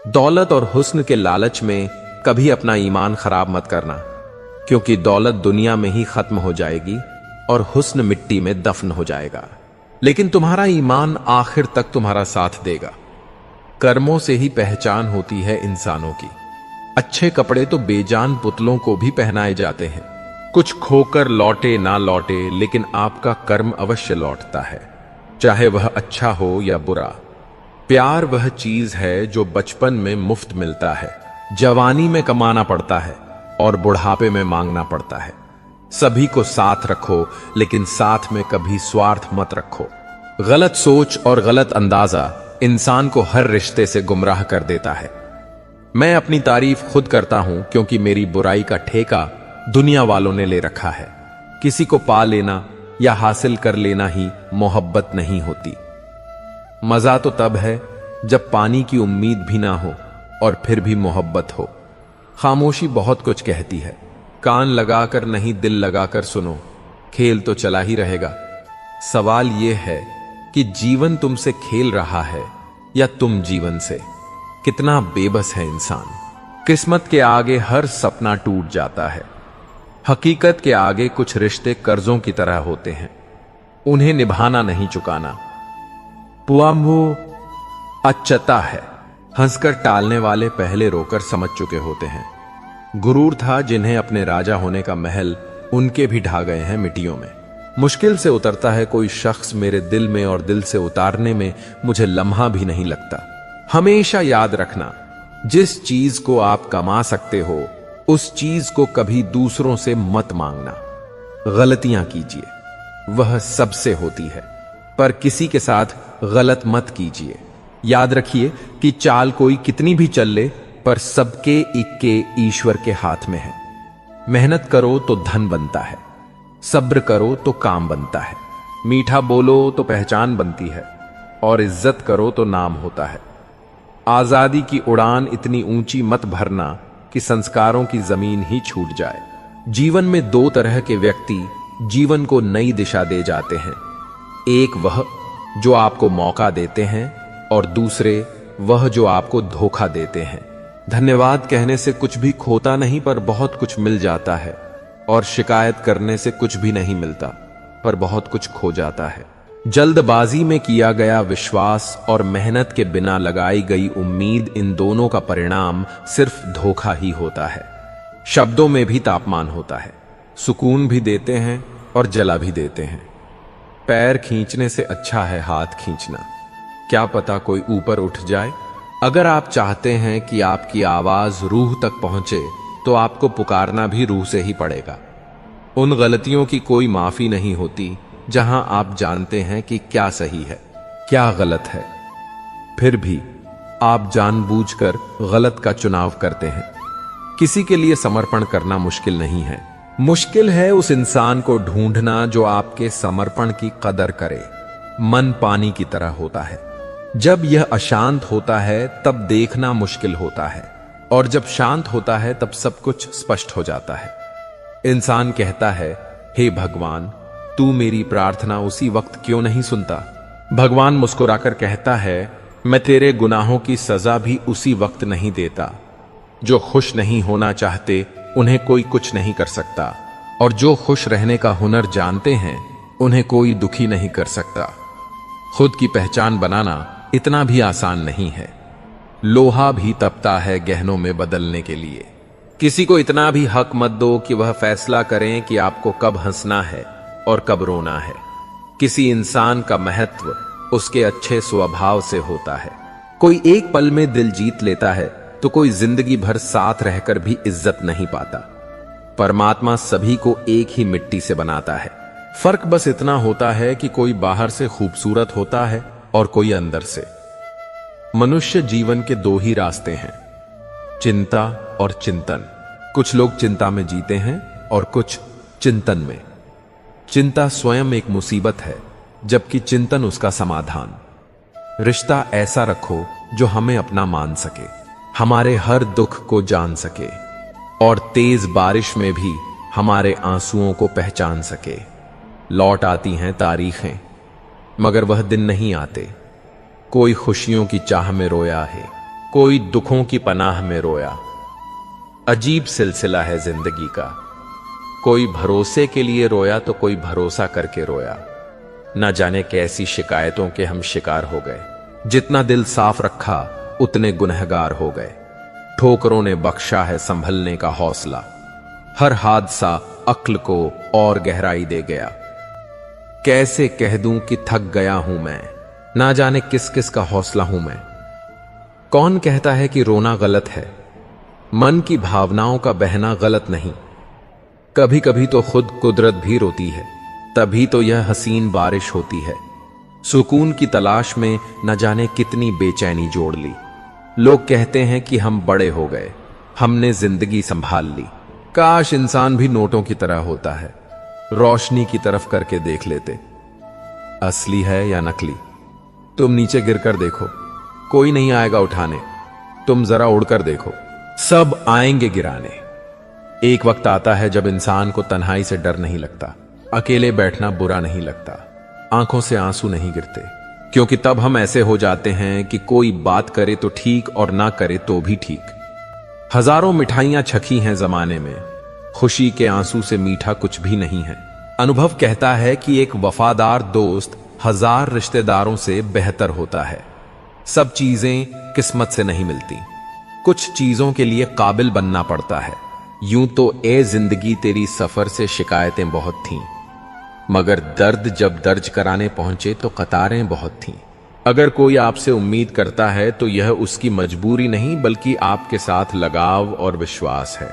दौलत और हुस्न के लालच में कभी अपना ईमान खराब मत करना, क्योंकि दौलत दुनिया में ही खत्म हो जाएगी और हुस्न मिट्टी में दफन हो जाएगा, लेकिन तुम्हारा ईमान आखिर तक तुम्हारा साथ देगा। कर्मों से ही पहचान होती है इंसानों की। अच्छे कपड़े तो बेजान पुतलों को भी पहनाए जाते हैं। कुछ खोकर लौटे ना लौटे, लेकिन आपका कर्म अवश्य लौटता है, चाहे वह अच्छा हो या बुरा। प्यार वह चीज है जो बचपन में मुफ्त मिलता है, जवानी में कमाना पड़ता है और बुढ़ापे में मांगना पड़ता है। सभी को साथ रखो, लेकिन साथ में कभी स्वार्थ मत रखो। गलत सोच और गलत अंदाजा इंसान को हर रिश्ते से गुमराह कर देता है। मैं अपनी तारीफ खुद करता हूं, क्योंकि मेरी बुराई का ठेका दुनिया वालों ने ले रखा है। किसी को पा लेना या हासिल कर लेना ही मोहब्बत नहीं होती। मजा तो तब है जब पानी की उम्मीद भी ना हो और फिर भी मोहब्बत हो। खामोशी बहुत कुछ कहती है। कान लगाकर नहीं, दिल लगाकर सुनो, खेल तो चला ही रहेगा। सवाल यह है कि जीवन तुमसे खेल रहा है या तुम जीवन से। कितना बेबस है इंसान। किस्मत के आगे हर सपना टूट जाता है। हकीकत के आगे कुछ रिश्ते कर्जों की तरह होते हैं, उन्हें निभाना नहीं चुकाना। पुआम्बो अच्छता है। हंसकर टालने वाले पहले रोकर समझ चुके होते हैं। गुरूर था जिन्हें अपने राजा होने का महल उनके भी ढा गए हैं मिट्टियों में। मुश्किल से उतरता है कोई शख्स मेरे दिल में, और दिल से उतारने में मुझे लम्हा भी नहीं लगता। हमेशा याद रखना, जिस चीज को आप कमा सकते हो उस चीज को कभी दूसरों से मत मांगना। गलतियां कीजिए, वह सबसे होती है, पर किसी के साथ गलत मत कीजिए। याद रखिए कि चाल कोई कितनी भी चल ले, पर सबके इक्के ईश्वर के हाथ में है। मेहनत करो तो धन बनता है, सब्र करो तो काम बनता है, मीठा बोलो तो पहचान बनती है, और इज्जत करो तो नाम होता है। आजादी की उड़ान इतनी ऊंची मत भरना कि संस्कारों की जमीन ही छूट जाए। जीवन में दो तरह के व्यक्ति जीवन को नई दिशा दे जाते हैं। एक वह जो आपको मौका देते हैं, और दूसरे वह जो आपको धोखा देते हैं। धन्यवाद कहने से कुछ भी खोता नहीं, पर बहुत कुछ मिल जाता है, और शिकायत करने से कुछ भी नहीं मिलता, पर बहुत कुछ खो जाता है। जल्दबाजी में किया गया विश्वास और मेहनत के बिना लगाई गई उम्मीद, इन दोनों का परिणाम सिर्फ धोखा ही होता है। शब्दों में भी तापमान होता है, सुकून भी देते हैं और जला भी देते हैं। पैर खींचने से अच्छा है हाथ खींचना, क्या पता कोई ऊपर उठ जाए। अगर आप चाहते हैं कि आपकी आवाज रूह तक पहुंचे, तो आपको पुकारना भी रूह से ही पड़ेगा। उन गलतियों की कोई माफी नहीं होती जहां आप जानते हैं कि क्या सही है, क्या गलत है, फिर भी आप जानबूझकर गलत का चुनाव करते हैं। किसी के लिए समर्पण करना मुश्किल नहीं है, मुश्किल है उस इंसान को ढूंढना जो आपके समर्पण की कदर करे। मन पानी की तरह होता है, जब यह अशांत होता है तब देखना मुश्किल होता है, और जब शांत होता है तब सब कुछ स्पष्ट हो जाता है। इंसान कहता है, हे भगवान, तू मेरी प्रार्थना उसी वक्त क्यों नहीं सुनता? भगवान मुस्कुराकर कहता है, मैं तेरे गुनाहों की सजा भी उसी वक्त नहीं देता। जो खुश नहीं होना चाहते उन्हें कोई कुछ नहीं कर सकता, और जो खुश रहने का हुनर जानते हैं उन्हें कोई दुखी नहीं कर सकता। खुद की पहचान बनाना इतना भी आसान नहीं है। लोहा भी तपता है गहनों में बदलने के लिए। किसी को इतना भी हक मत दो कि वह फैसला करें कि आपको कब हंसना है और कब रोना है। किसी इंसान का महत्व उसके अच्छे स्वभाव से होता है। कोई एक पल में दिल जीत लेता है, तो कोई जिंदगी भर साथ रहकर भी इज्जत नहीं पाता। परमात्मा सभी को एक ही मिट्टी से बनाता है। फर्क बस इतना होता है कि कोई बाहर से खूबसूरत होता है और कोई अंदर से। मनुष्य जीवन के दो ही रास्ते हैं, चिंता और चिंतन। कुछ लोग चिंता में जीते हैं और कुछ चिंतन में। चिंता स्वयं एक मुसीबत है, जबकि चिंतन उसका समाधान। रिश्ता ऐसा रखो जो हमें अपना मान सके, हमारे हर दुख को जान सके, और तेज बारिश में भी हमारे आंसुओं को पहचान सके। लौट आती हैं तारीखें, मगर वह दिन नहीं आते। कोई खुशियों की चाह में रोया है, कोई दुखों की पनाह में रोया। अजीब सिलसिला है जिंदगी का, कोई भरोसे के लिए रोया तो कोई भरोसा करके रोया। न जाने कैसी शिकायतों के हम शिकार हो गए, जितना दिल साफ रखा उतने गुनहगार हो गए। ठोकरों ने बख्शा है संभलने का हौसला, हर हादसा अक्ल को और गहराई दे गया। कैसे कह दूं कि थक गया हूं मैं, ना जाने किस किस का हौसला हूं मैं। कौन कहता है कि रोना गलत है, मन की भावनाओं का बहना गलत नहीं। कभी कभी तो खुद कुदरत भी रोती है, तभी तो यह हसीन बारिश होती है। सुकून की तलाश में न जाने कितनी बेचैनी जोड़ ली। लोग कहते हैं कि हम बड़े हो गए, हमने जिंदगी संभाल ली। काश इंसान भी नोटों की तरह होता है, रोशनी की तरफ करके देख लेते, असली है या नकली। तुम नीचे गिरकर देखो, कोई नहीं आएगा उठाने। तुम जरा उड़कर देखो, सब आएंगे गिराने। एक वक्त आता है जब इंसान को तन्हाई से डर नहीं लगता, अकेले बैठना बुरा नहीं लगता, आंखों से आंसू नहीं गिरते, क्योंकि तब हम ऐसे हो जाते हैं कि कोई बात करे तो ठीक और ना करे तो भी ठीक। हजारों मिठाइयां छकी हैं जमाने में, खुशी के आंसू से मीठा कुछ भी नहीं है। अनुभव कहता है कि एक वफादार दोस्त हजार रिश्तेदारों से बेहतर होता है। सब चीजें किस्मत से नहीं मिलती, कुछ चीजों के लिए काबिल बनना पड़ता है। यूं तो ए जिंदगी तेरी सफर से शिकायतें बहुत थीं, मगर दर्द जब दर्ज कराने पहुंचे तो कतारें बहुत थीं। अगर कोई आपसे उम्मीद करता है तो यह उसकी मजबूरी नहीं बल्कि आपके साथ लगाव और विश्वास है।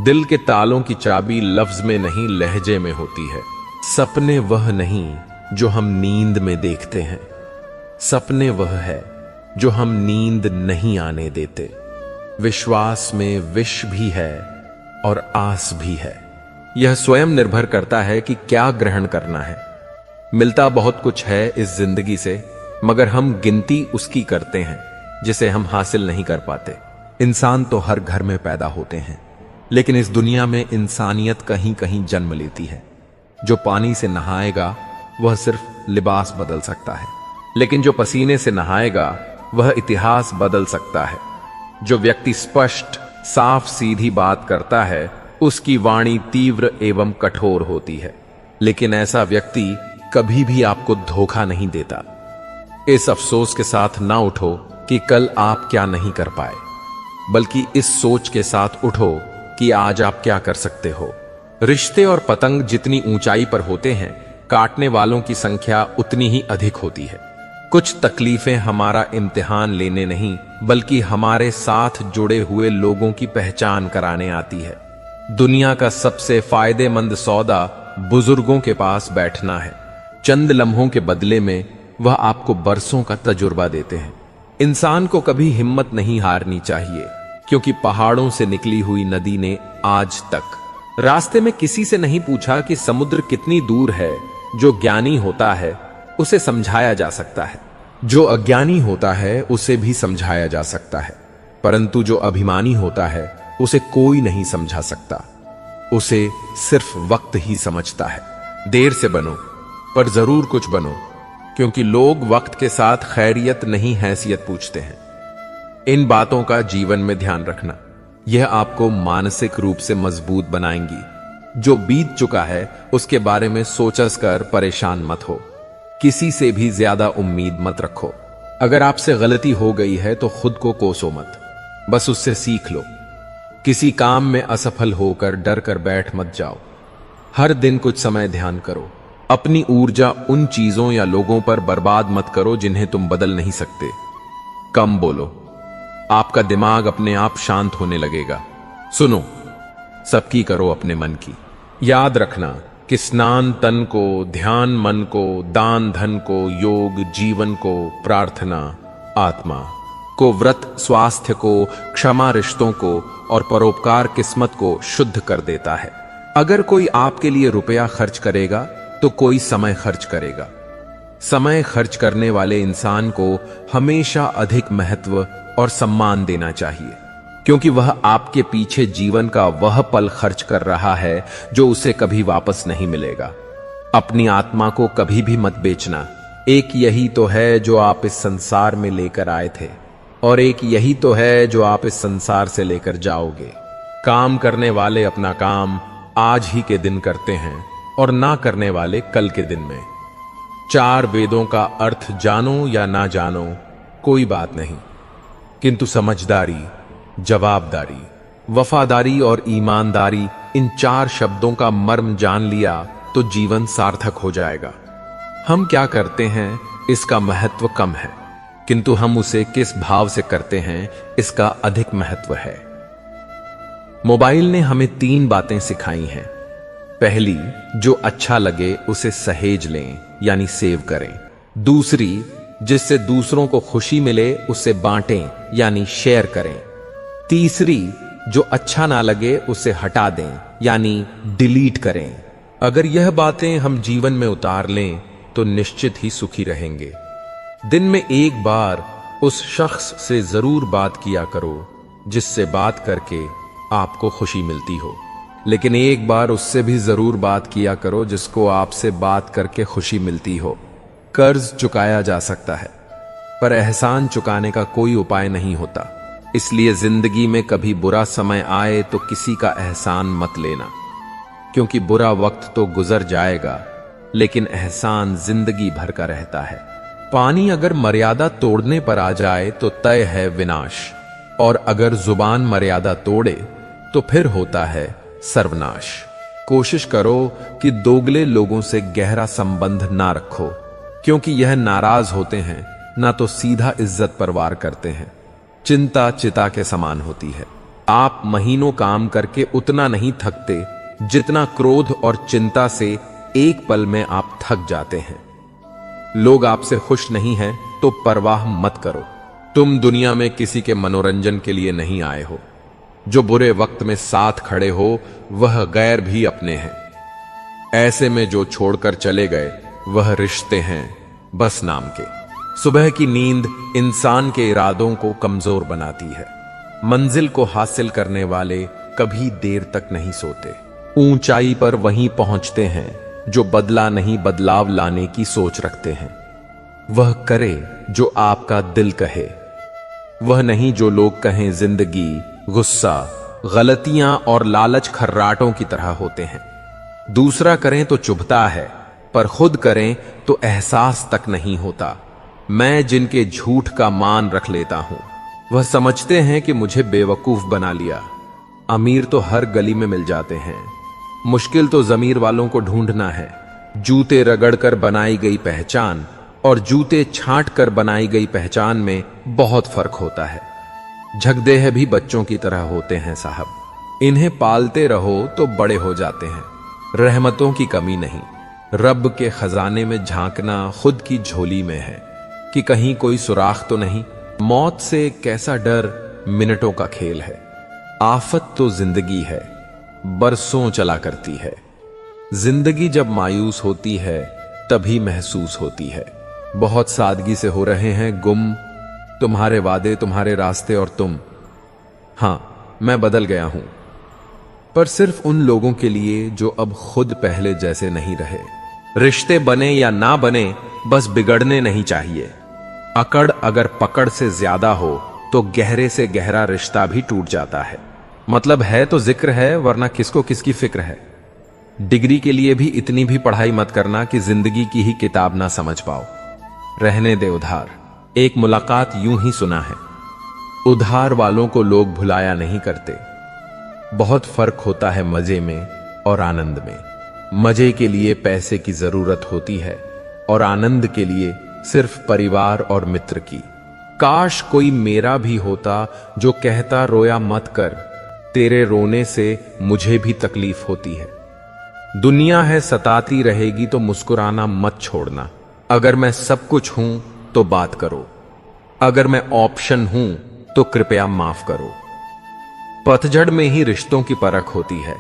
दिल के तालों की चाबी लफ्ज में नहीं लहजे में होती है। सपने वह नहीं जो हम नींद में देखते हैं, सपने वह है जो हम नींद नहीं आने देते। विश्वास में विष भी है और आस भी है। यह स्वयं निर्भर करता है कि क्या ग्रहण करना है। मिलता बहुत कुछ है इस जिंदगी से, मगर हम गिनती उसकी करते हैं जिसे हम हासिल नहीं कर पाते। इंसान तो हर घर में पैदा होते हैं, लेकिन इस दुनिया में इंसानियत कहीं कहीं जन्म लेती है। जो पानी से नहाएगा वह सिर्फ लिबास बदल सकता है, लेकिन जो पसीने से नहाएगा वह इतिहास बदल सकता है। जो व्यक्ति स्पष्ट साफ सीधी बात करता है उसकी वाणी तीव्र एवं कठोर होती है, लेकिन ऐसा व्यक्ति कभी भी आपको धोखा नहीं देता। इस अफसोस के साथ ना उठो कि कल आप क्या नहीं कर पाए, बल्कि इस सोच के साथ उठो कि आज आप क्या कर सकते हो। रिश्ते और पतंग जितनी ऊंचाई पर होते हैं, काटने वालों की संख्या उतनी ही अधिक होती है। कुछ तकलीफें हमारा इम्तिहान लेने नहीं बल्कि हमारे साथ जुड़े हुए लोगों की पहचान कराने आती है। दुनिया का सबसे फायदेमंद सौदा बुजुर्गों के पास बैठना है। चंद लम्हों के बदले में वह आपको बरसों का तजुर्बा देते हैं। इंसान को कभी हिम्मत नहीं हारनी चाहिए, क्योंकि पहाड़ों से निकली हुई नदी ने आज तक रास्ते में किसी से नहीं पूछा कि समुद्र कितनी दूर है। जो ज्ञानी होता है उसे समझाया जा सकता है, जो अज्ञानी होता है उसे भी समझाया जा सकता है, परंतु जो अभिमानी होता है उसे कोई नहीं समझा सकता। उसे सिर्फ वक्त ही समझता है। देर से बनो पर जरूर कुछ बनो, क्योंकि लोग वक्त के साथ खैरियत नहीं हैसियत पूछते हैं। इन बातों का जीवन में ध्यान रखना, यह आपको मानसिक रूप से मजबूत बनाएंगी। जो बीत चुका है उसके बारे में सोचस कर परेशान मत हो। किसी से भी ज्यादा उम्मीद मत रखो। अगर आपसे गलती हो गई है तो खुद को कोसो मत, बस उससे सीख लो। किसी काम में असफल होकर डर कर बैठ मत जाओ। हर दिन कुछ समय ध्यान करो। अपनी ऊर्जा उन चीजों या लोगों पर बर्बाद मत करो जिन्हें तुम बदल नहीं सकते। कम बोलो, आपका दिमाग अपने आप शांत होने लगेगा। सुनो, सबकी करो अपने मन की। याद रखना कि स्नान तन को, ध्यान मन को, दान धन को, योग जीवन को, प्रार्थना आत्मा को, व्रत स्वास्थ्य को, क्षमा रिश्तों को और परोपकार किस्मत को शुद्ध कर देता है। अगर कोई आपके लिए रुपया खर्च करेगा तो कोई समय खर्च करेगा। समय खर्च करने वाले इंसान को हमेशा अधिक महत्व और सम्मान देना चाहिए, क्योंकि वह आपके पीछे जीवन का वह पल खर्च कर रहा है जो उसे कभी वापस नहीं मिलेगा। अपनी आत्मा को कभी भी मत बेचना। एक यही तो है जो आप इस संसार में लेकर आए थे। और एक यही तो है जो आप इस संसार से लेकर जाओगे। काम करने वाले अपना काम आज ही के दिन करते हैं और ना करने वाले कल के दिन में। 4 वेदों का अर्थ जानो या ना जानो कोई बात नहीं, किंतु समझदारी, जवाबदारी, वफादारी और ईमानदारी, इन 4 शब्दों का मर्म जान लिया तो जीवन सार्थक हो जाएगा। हम क्या करते हैं इसका महत्व कम है, किंतु हम उसे किस भाव से करते हैं इसका अधिक महत्व है। मोबाइल ने हमें 3 बातें सिखाई हैं। पहली, जो अच्छा लगे उसे सहेज लें यानी सेव करें। दूसरी, जिससे दूसरों को खुशी मिले उसे बांटें यानी शेयर करें। तीसरी, जो अच्छा ना लगे उसे हटा दें यानी डिलीट करें। अगर यह बातें हम जीवन में उतार लें तो निश्चित ही सुखी रहेंगे। दिन में एक बार उस शख्स से जरूर बात किया करो जिससे बात करके आपको खुशी मिलती हो, लेकिन एक बार उससे भी जरूर बात किया करो जिसको आपसे बात करके खुशी मिलती हो। कर्ज चुकाया जा सकता है पर एहसान चुकाने का कोई उपाय नहीं होता। इसलिए जिंदगी में कभी बुरा समय आए तो किसी का एहसान मत लेना, क्योंकि बुरा वक्त तो गुजर जाएगा लेकिन एहसान जिंदगी भर का रहता है। पानी अगर मर्यादा तोड़ने पर आ जाए तो तय है विनाश, और अगर जुबान मर्यादा तोड़े तो फिर होता है सर्वनाश। कोशिश करो कि दोगले लोगों से गहरा संबंध ना रखो, क्योंकि यह नाराज होते हैं ना तो सीधा इज्जत पर वार करते हैं। चिंता चिता के समान होती है। आप महीनों काम करके उतना नहीं थकते जितना क्रोध और चिंता से एक पल में आप थक जाते हैं। लोग आपसे खुश नहीं हैं तो परवाह मत करो। तुम दुनिया में किसी के मनोरंजन के लिए नहीं आए हो। जो बुरे वक्त में साथ खड़े हो वह गैर भी अपने हैं। ऐसे में जो छोड़कर चले गए वह रिश्ते हैं बस नाम के। सुबह की नींद इंसान के इरादों को कमजोर बनाती है। मंजिल को हासिल करने वाले कभी देर तक नहीं सोते। ऊंचाई पर वहीं पहुंचते हैं जो बदला नहीं बदलाव लाने की सोच रखते हैं। वह करे जो आपका दिल कहे, वह नहीं जो लोग कहें। जिंदगी, गुस्सा, गलतियां और लालच खर्राटों की तरह होते हैं। दूसरा करें तो चुभता है, पर खुद करें तो एहसास तक नहीं होता। मैं जिनके झूठ का मान रख लेता हूं वह समझते हैं कि मुझे बेवकूफ बना लिया। अमीर तो हर गली में मिल जाते हैं, मुश्किल तो जमीर वालों को ढूंढना है। जूते रगड़कर बनाई गई पहचान और जूते छांट कर बनाई गई पहचान में बहुत फर्क होता है। झगदेह भी बच्चों की तरह होते हैं साहब, इन्हें पालते रहो तो बड़े हो जाते हैं। रहमतों की कमी नहीं। रब के खजाने में झांकना खुद की झोली में है कि कहीं कोई सुराख तो नहीं। मौत से कैसा डर, मिनटों का खेल है। आफत तो जिंदगी है, बरसों चला करती है। जिंदगी जब मायूस होती है तभी महसूस होती है। बहुत सादगी से हो रहे हैं गुम तुम्हारे वादे, तुम्हारे रास्ते और तुम। हां, मैं बदल गया हूं, पर सिर्फ उन लोगों के लिए जो अब खुद पहले जैसे नहीं रहे। रिश्ते बने या ना बने, बस बिगड़ने नहीं चाहिए। अकड़ अगर पकड़ से ज्यादा हो तो गहरे से गहरा रिश्ता भी टूट जाता है। मतलब है तो जिक्र है, वरना किसको किसकी फिक्र है। डिग्री के लिए भी इतनी भी पढ़ाई मत करना कि जिंदगी की ही किताब ना समझ पाओ। रहने दे उधार। एक मुलाकात यूं ही सुना है, उधार वालों को लोग भुलाया नहीं करते। बहुत फर्क होता है मजे में और आनंद में। मजे के लिए पैसे की जरूरत होती है और आनंद के लिए सिर्फ परिवार और मित्र की। काश कोई मेरा भी होता जो कहता रोया मत कर, तेरे रोने से मुझे भी तकलीफ होती है। दुनिया है सताती रहेगी तो मुस्कुराना मत छोड़ना। अगर मैं सब कुछ हूं तो बात करो, अगर मैं ऑप्शन हूं तो कृपया माफ करो। पतझड़ में ही रिश्तों की परख होती है,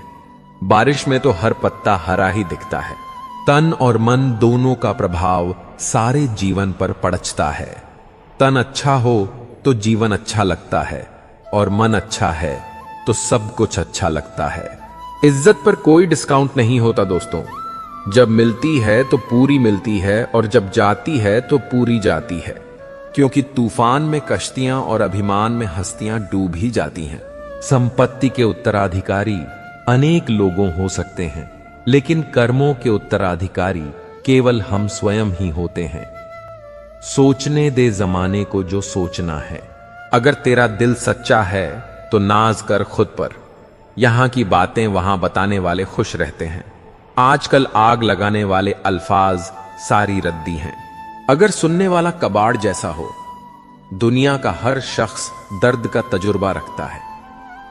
बारिश में तो हर पत्ता हरा ही दिखता है। तन और मन दोनों का प्रभाव सारे जीवन पर पड़ता है। तन अच्छा हो तो जीवन अच्छा लगता है, और मन अच्छा है तो सब कुछ अच्छा लगता है। इज्जत पर कोई डिस्काउंट नहीं होता दोस्तों। जब मिलती है तो पूरी मिलती है, और जब जाती है तो पूरी जाती है। क्योंकि तूफान में कश्तियां और अभिमान में हस्तियां डूब ही जाती हैं। संपत्ति के उत्तराधिकारी अनेक लोगों हो सकते हैं, लेकिन कर्मों के उत्तराधिकारी केवल हम स्वयं ही होते हैं। सोचने दे जमाने को जो सोचना है। अगर तेरा दिल सच्चा है तो नाज कर खुद पर। यहां की बातें वहां बताने वाले खुश रहते हैं। आजकल आग लगाने वाले अल्फाज सारी रद्दी हैं। अगर सुनने वाला कबाड़ जैसा हो। दुनिया का हर शख्स दर्द का तजुर्बा रखता है,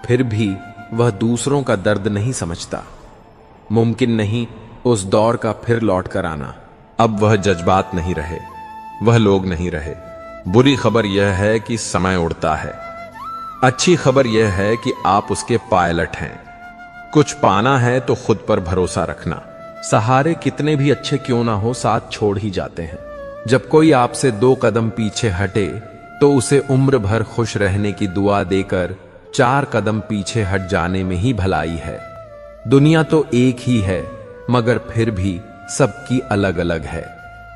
फिर भी वह दूसरों का दर्द नहीं समझता। मुमकिन नहीं उस दौर का फिर लौट कर आना। अब वह जज्बात नहीं रहे, वह लोग नहीं रहे। बुरी खबर यह है कि समय उड़ता है। अच्छी खबर यह है कि आप उसके पायलट हैं। कुछ पाना है तो खुद पर भरोसा रखना। सहारे कितने भी अच्छे क्यों ना हो, साथ छोड़ ही जाते हैं। जब कोई आपसे 2 कदम पीछे हटे तो उसे उम्र भर खुश रहने की दुआ देकर 4 कदम पीछे हट जाने में ही भलाई है। दुनिया तो एक ही है, मगर फिर भी सबकी अलग अलग है।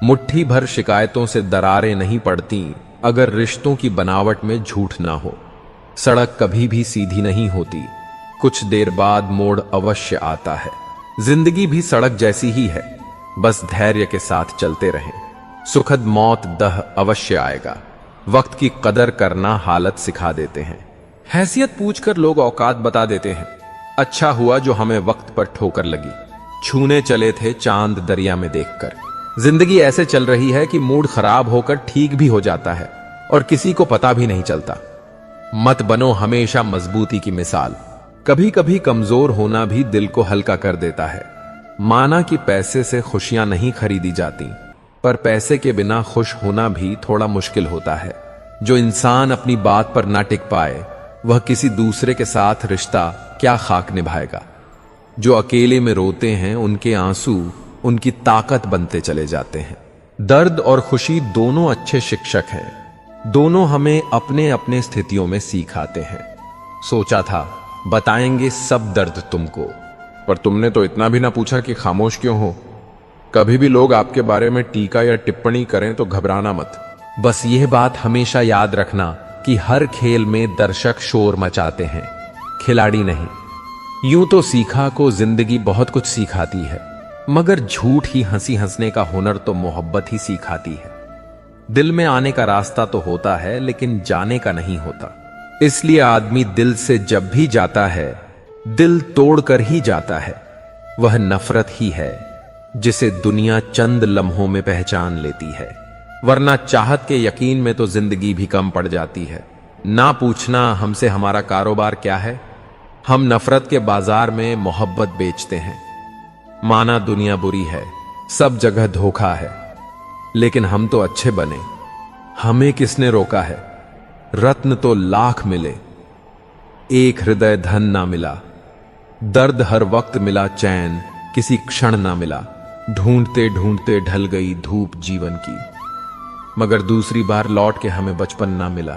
मुट्ठी भर शिकायतों से दरारें नहीं पड़ती अगर रिश्तों की बनावट में झूठ ना हो। सड़क कभी भी सीधी नहीं होती, कुछ देर बाद मोड़ अवश्य आता है। जिंदगी भी सड़क जैसी ही है, बस धैर्य के साथ चलते रहें। सुखद मौत दह अवश्य आएगा। वक्त की कदर करना हालत सिखा देते हैं। हैसियत पूछकर लोग औकात बता देते हैं। अच्छा हुआ जो हमें वक्त पर ठोकर लगी। छूने चले थे चांद दरिया में देखकर। जिंदगी ऐसे चल रही है कि मूड खराब होकर ठीक भी हो जाता है और किसी को पता भी नहीं चलता। मत बनो हमेशा मजबूती की मिसाल। कभी कभी कमजोर होना भी दिल को हल्का कर देता है। माना कि पैसे से खुशियां नहीं खरीदी जाती, पर पैसे के बिना खुश होना भी थोड़ा मुश्किल होता है। जो इंसान अपनी बात पर ना टिक पाए, वह किसी दूसरे के साथ रिश्ता क्या खाक निभाएगा। जो अकेले में रोते हैं, उनके आंसू उनकी ताकत बनते चले जाते हैं। दर्द और खुशी दोनों अच्छे शिक्षक हैं। दोनों हमें अपने अपने स्थितियों में सिखाते हैं। सोचा था बताएंगे सब दर्द तुमको, पर तुमने तो इतना भी ना पूछा कि खामोश क्यों हो। कभी भी लोग आपके बारे में टीका या टिप्पणी करें तो घबराना मत। बस यह बात हमेशा याद रखना कि हर खेल में दर्शक शोर मचाते हैं, खिलाड़ी नहीं। यूं तो सीखा को जिंदगी बहुत कुछ सिखाती है, मगर झूठ ही हंसी हंसने का हुनर तो मोहब्बत ही सिखाती है। दिल में आने का रास्ता तो होता है, लेकिन जाने का नहीं होता। इसलिए आदमी दिल से जब भी जाता है, दिल तोड़कर ही जाता है। वह नफरत ही है जिसे दुनिया चंद लम्हों में पहचान लेती है, वरना चाहत के यकीन में तो जिंदगी भी कम पड़ जाती है। ना पूछना हमसे हमारा कारोबार क्या है। हम नफरत के बाजार में मोहब्बत बेचते हैं। माना दुनिया बुरी है, सब जगह धोखा है, लेकिन हम तो अच्छे बने। हमें किसने रोका है। रत्न तो लाख मिले, एक हृदय धन ना मिला। दर्द हर वक्त मिला, चैन किसी क्षण ना मिला। ढूंढते ढूंढते ढल गई धूप जीवन की, मगर दूसरी बार लौट के हमें बचपन ना मिला।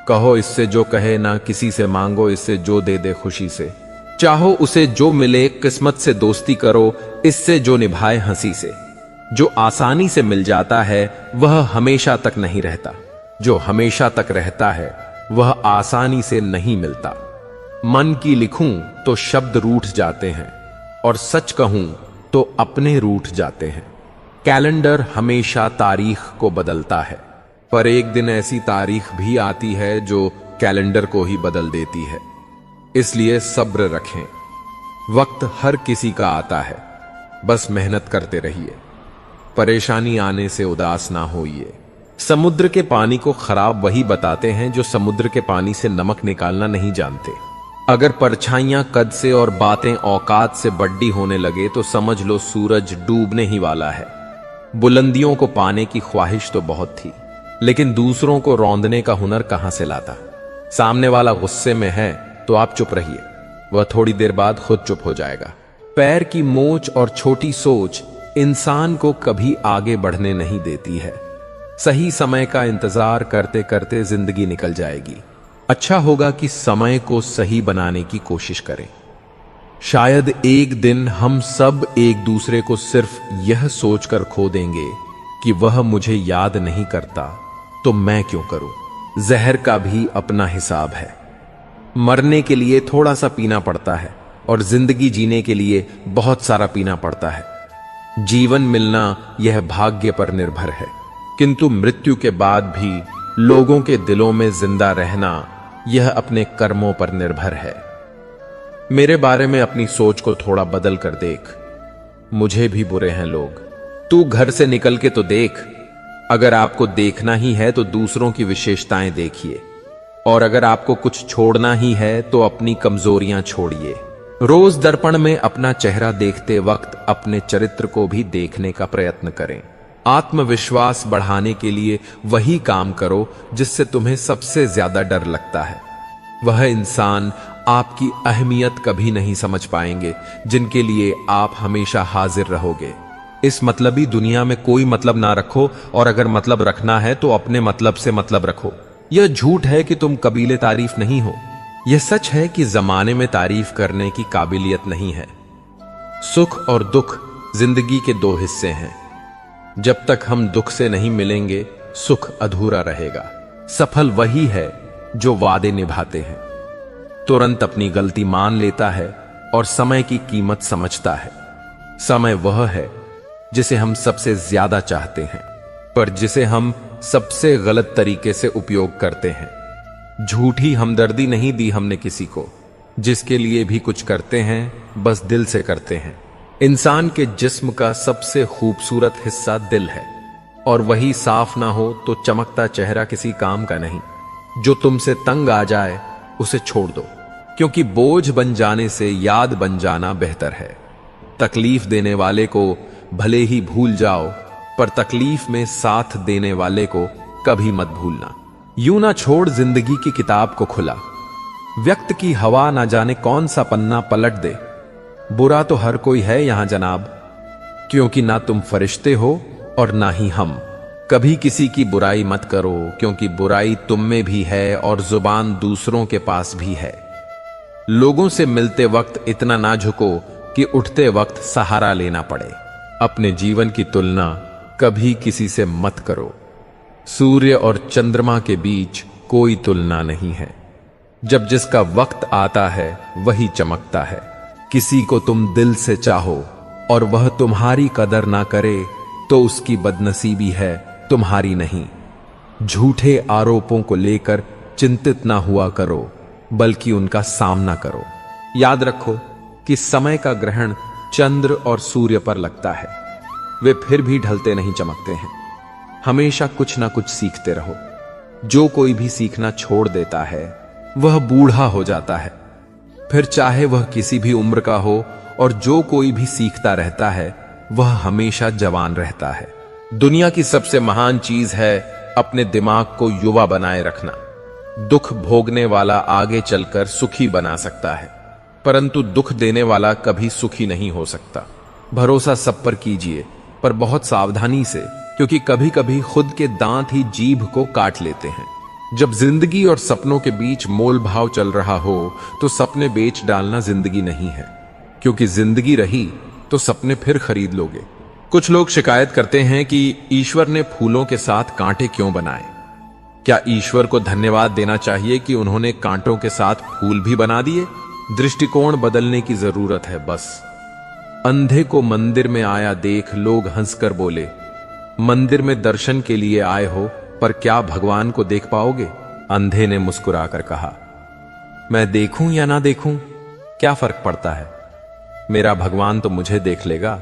कहो इससे जो कहे ना, किसी से मांगो इससे जो दे दे खुशी से। चाहो उसे जो मिले, किस्मत से दोस्ती करो इससे जो निभाए हंसी से। जो आसानी से मिल जाता है वह हमेशा तक नहीं रहता, जो हमेशा तक रहता है वह आसानी से नहीं मिलता। मन की लिखूं तो शब्द रूठ जाते हैं, और सच कहूं तो अपने रूठ जाते हैं। कैलेंडर हमेशा तारीख को बदलता है, पर एक दिन ऐसी तारीख भी आती है जो कैलेंडर को ही बदल देती है। इसलिए सब्र रखें। वक्त हर किसी का आता है, बस मेहनत करते रहिए। परेशानी आने से उदास ना होइए। समुद्र के पानी को खराब वही बताते हैं जो समुद्र के पानी से नमक निकालना नहीं जानते। अगर परछाइयां कद से और बातें औकात से बड्डी होने लगे तो समझ लो सूरज डूबने ही वाला है। बुलंदियों को पाने की ख्वाहिश तो बहुत थी, लेकिन दूसरों को रौंदने का हुनर कहां से लाता। सामने वाला गुस्से में है तो आप चुप रहिए, वह थोड़ी देर बाद खुद चुप हो जाएगा। पैर की मोच और छोटी सोच इंसान को कभी आगे बढ़ने नहीं देती है। सही समय का इंतजार करते करते जिंदगी निकल जाएगी। अच्छा होगा कि समय को सही बनाने की कोशिश करें। शायद एक दिन हम सब एक दूसरे को सिर्फ यह सोचकर खो देंगे कि वह मुझे याद नहीं करता, तो मैं क्यों करूं। जहर का भी अपना हिसाब है। मरने के लिए थोड़ा सा पीना पड़ता है और जिंदगी जीने के लिए बहुत सारा पीना पड़ता है। जीवन मिलना यह भाग्य पर निर्भर है, किंतु मृत्यु के बाद भी लोगों के दिलों में जिंदा रहना यह अपने कर्मों पर निर्भर है। मेरे बारे में अपनी सोच को थोड़ा बदल कर देख। मुझे भी बुरे हैं लोग। तू घर से निकल के तो देख। अगर आपको देखना ही है तो दूसरों की विशेषताएं देखिए, और अगर आपको कुछ छोड़ना ही है तो अपनी कमजोरियां छोड़िए। रोज दर्पण में अपना चेहरा देखते वक्त अपने चरित्र को भी देखने का प्रयत्न करें। आत्मविश्वास बढ़ाने के लिए वही काम करो जिससे तुम्हें सबसे ज्यादा डर लगता है। वह इंसान आपकी अहमियत कभी नहीं समझ पाएंगे जिनके लिए आप हमेशा हाजिर रहोगे। इस मतलबी दुनिया में कोई मतलब ना रखो, और अगर मतलब रखना है तो अपने मतलब से मतलब रखो। यह झूठ है कि तुम कबीले तारीफ नहीं हो। यह सच है कि जमाने में तारीफ करने की काबिलियत नहीं है। सुख और दुख जिंदगी के दो हिस्से हैं। जब तक हम दुख से नहीं मिलेंगे, सुख अधूरा रहेगा। सफल वही है जो वादे निभाते हैं, तुरंत अपनी गलती मान लेता है और समय की कीमत समझता है। समय वह है जिसे हम सबसे ज्यादा चाहते हैं, पर जिसे हम सबसे गलत तरीके से उपयोग करते हैं। झूठी हमदर्दी नहीं दी हमने किसी को। जिसके लिए भी कुछ करते हैं बस दिल से करते हैं। इंसान के जिस्म का सबसे खूबसूरत हिस्सा दिल है, और वही साफ ना हो तो चमकता चेहरा किसी काम का नहीं। जो तुमसे तंग आ जाए उसे छोड़ दो, क्योंकि बोझ बन जाने से याद बन जाना बेहतर है। तकलीफ देने वाले को भले ही भूल जाओ, पर तकलीफ में साथ देने वाले को कभी मत भूलना। यूं ना छोड़ जिंदगी की किताब को खुला। व्यक्त की हवा ना जाने कौन सा पन्ना पलट दे। बुरा तो हर कोई है यहां जनाब, क्योंकि ना तुम फरिश्ते हो और ना ही हम। कभी किसी की बुराई मत करो, क्योंकि बुराई तुम में भी है और जुबान दूसरों के पास भी है। लोगों से मिलते वक्त इतना ना झुको कि उठते वक्त सहारा लेना पड़े। अपने जीवन की तुलना कभी किसी से मत करो। सूर्य और चंद्रमा के बीच कोई तुलना नहीं है। जब जिसका वक्त आता है वही चमकता है। किसी को तुम दिल से चाहो और वह तुम्हारी कदर ना करे तो उसकी बदनसीबी है, तुम्हारी नहीं। झूठे आरोपों को लेकर चिंतित ना हुआ करो, बल्कि उनका सामना करो। याद रखो कि समय का ग्रहण चंद्र और सूर्य पर लगता है। वे फिर भी ढलते नहीं, चमकते हैं। हमेशा कुछ ना कुछ सीखते रहो। जो कोई भी सीखना छोड़ देता है वह बूढ़ा हो जाता है, फिर चाहे वह किसी भी उम्र का हो, और जो कोई भी सीखता रहता है वह हमेशा जवान रहता है। दुनिया की सबसे महान चीज है अपने दिमाग को युवा बनाए रखना। दुख भोगने वाला आगे चलकर सुखी बना सकता है, परंतु दुख देने वाला कभी सुखी नहीं हो सकता। भरोसा सब पर कीजिए, पर बहुत सावधानी से, क्योंकि कभी कभी खुद के दांत ही जीभ को काट लेते हैं। जब जिंदगी और सपनों के बीच मोल भाव चल रहा हो तो सपने बेच डालना जिंदगी नहीं है, क्योंकि जिंदगी रही तो सपने फिर खरीद लोगे। कुछ लोग शिकायत करते हैं कि ईश्वर ने फूलों के साथ कांटे क्यों बनाए। क्या ईश्वर को धन्यवाद देना चाहिए कि उन्होंने कांटों के साथ फूल भी बना दिए? दृष्टिकोण बदलने की जरूरत है बस। अंधे को मंदिर में आया देख लोग हंसकर बोले, मंदिर में दर्शन के लिए आए हो, पर क्या भगवान को देख पाओगे? अंधे ने मुस्कुराकर कहा, मैं देखूं या ना देखूं, क्या फर्क पड़ता है? मेरा भगवान तो मुझे देख लेगा।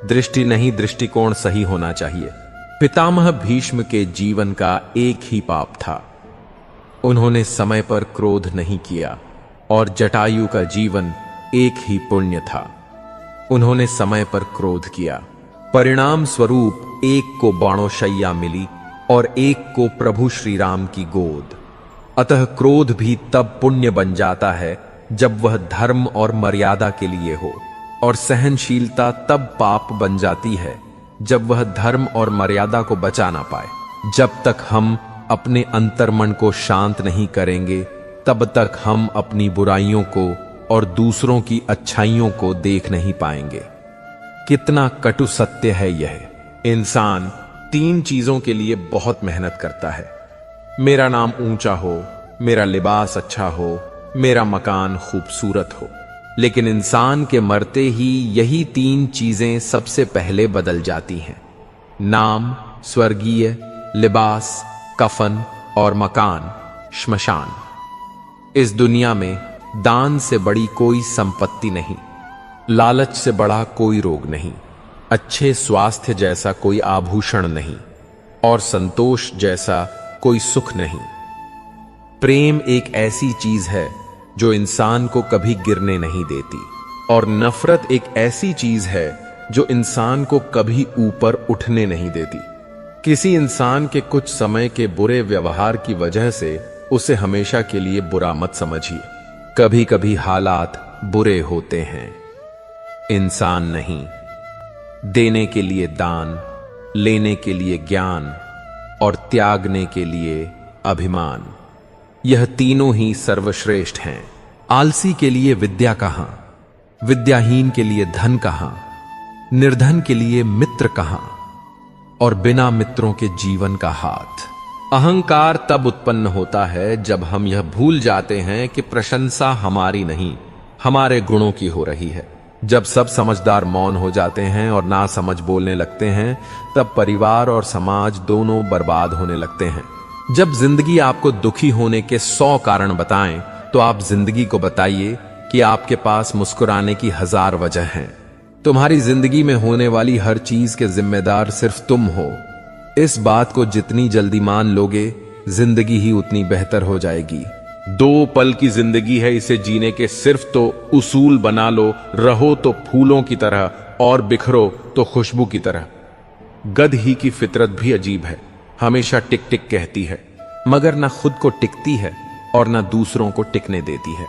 दृष्टि नहीं, दृष्टिकोण सही होना चाहिए। पितामह भीष्म के जीवन का एक ही पाप था, उन्होंने समय पर क्रोध नहीं किया, और जटायु का जीवन एक ही पुण्य था, उन्होंने समय पर क्रोध किया। परिणाम स्वरूप एक को बाणोशय्या मिली और एक को प्रभु श्री राम की गोद। अतः क्रोध भी तब पुण्य बन जाता है जब वह धर्म और मर्यादा के लिए हो, और सहनशीलता तब पाप बन जाती है जब वह धर्म और मर्यादा को बचा ना पाए। जब तक हम अपने अंतर्मन को शांत नहीं करेंगे, तब तक हम अपनी बुराइयों को और दूसरों की अच्छाइयों को देख नहीं पाएंगे। कितना कटु सत्य है यह। इंसान 3 चीजों के लिए बहुत मेहनत करता है। मेरा नाम ऊंचा हो, मेरा लिबास अच्छा हो, मेरा मकान खूबसूरत हो। लेकिन इंसान के मरते ही यही 3 चीजें सबसे पहले बदल जाती हैं। नाम स्वर्गीय, लिबास कफन और मकान श्मशान। इस दुनिया में दान से बड़ी कोई संपत्ति नहीं, लालच से बड़ा कोई रोग नहीं, अच्छे स्वास्थ्य जैसा कोई आभूषण नहीं और संतोष जैसा कोई सुख नहीं। प्रेम एक ऐसी चीज है जो इंसान को कभी गिरने नहीं देती और नफरत एक ऐसी चीज है जो इंसान को कभी ऊपर उठने नहीं देती। किसी इंसान के कुछ समय के बुरे व्यवहार की वजह से उसे हमेशा के लिए बुरा मत समझिए। कभी कभी हालात बुरे होते हैं, इंसान नहीं। देने के लिए दान, लेने के लिए ज्ञान और त्यागने के लिए अभिमान, यह तीनों ही सर्वश्रेष्ठ हैं। आलसी के लिए विद्या कहां, विद्याहीन के लिए धन कहां, निर्धन के लिए मित्र कहां और बिना मित्रों के जीवन का हाथ। अहंकार तब उत्पन्न होता है जब हम यह भूल जाते हैं कि प्रशंसा हमारी नहीं, हमारे गुणों की हो रही है। जब सब समझदार मौन हो जाते हैं और ना समझ बोलने लगते हैं, तब परिवार और समाज दोनों बर्बाद होने लगते हैं। जब जिंदगी आपको दुखी होने के 100 कारण बताएं, तो आप जिंदगी को बताइए कि आपके पास मुस्कुराने की 1000 वजह हैं। तुम्हारी जिंदगी में होने वाली हर चीज के जिम्मेदार सिर्फ तुम हो। इस बात को जितनी जल्दी मान लोगे, जिंदगी ही उतनी बेहतर हो जाएगी। 2 पल की जिंदगी है, इसे जीने के सिर्फ तो उसूल बना लो। रहो तो फूलों की तरह और बिखरो तो खुशबू की तरह। गध ही की फितरत भी अजीब है, हमेशा टिक टिक कहती है, मगर ना खुद को टिकती है और ना दूसरों को टिकने देती है।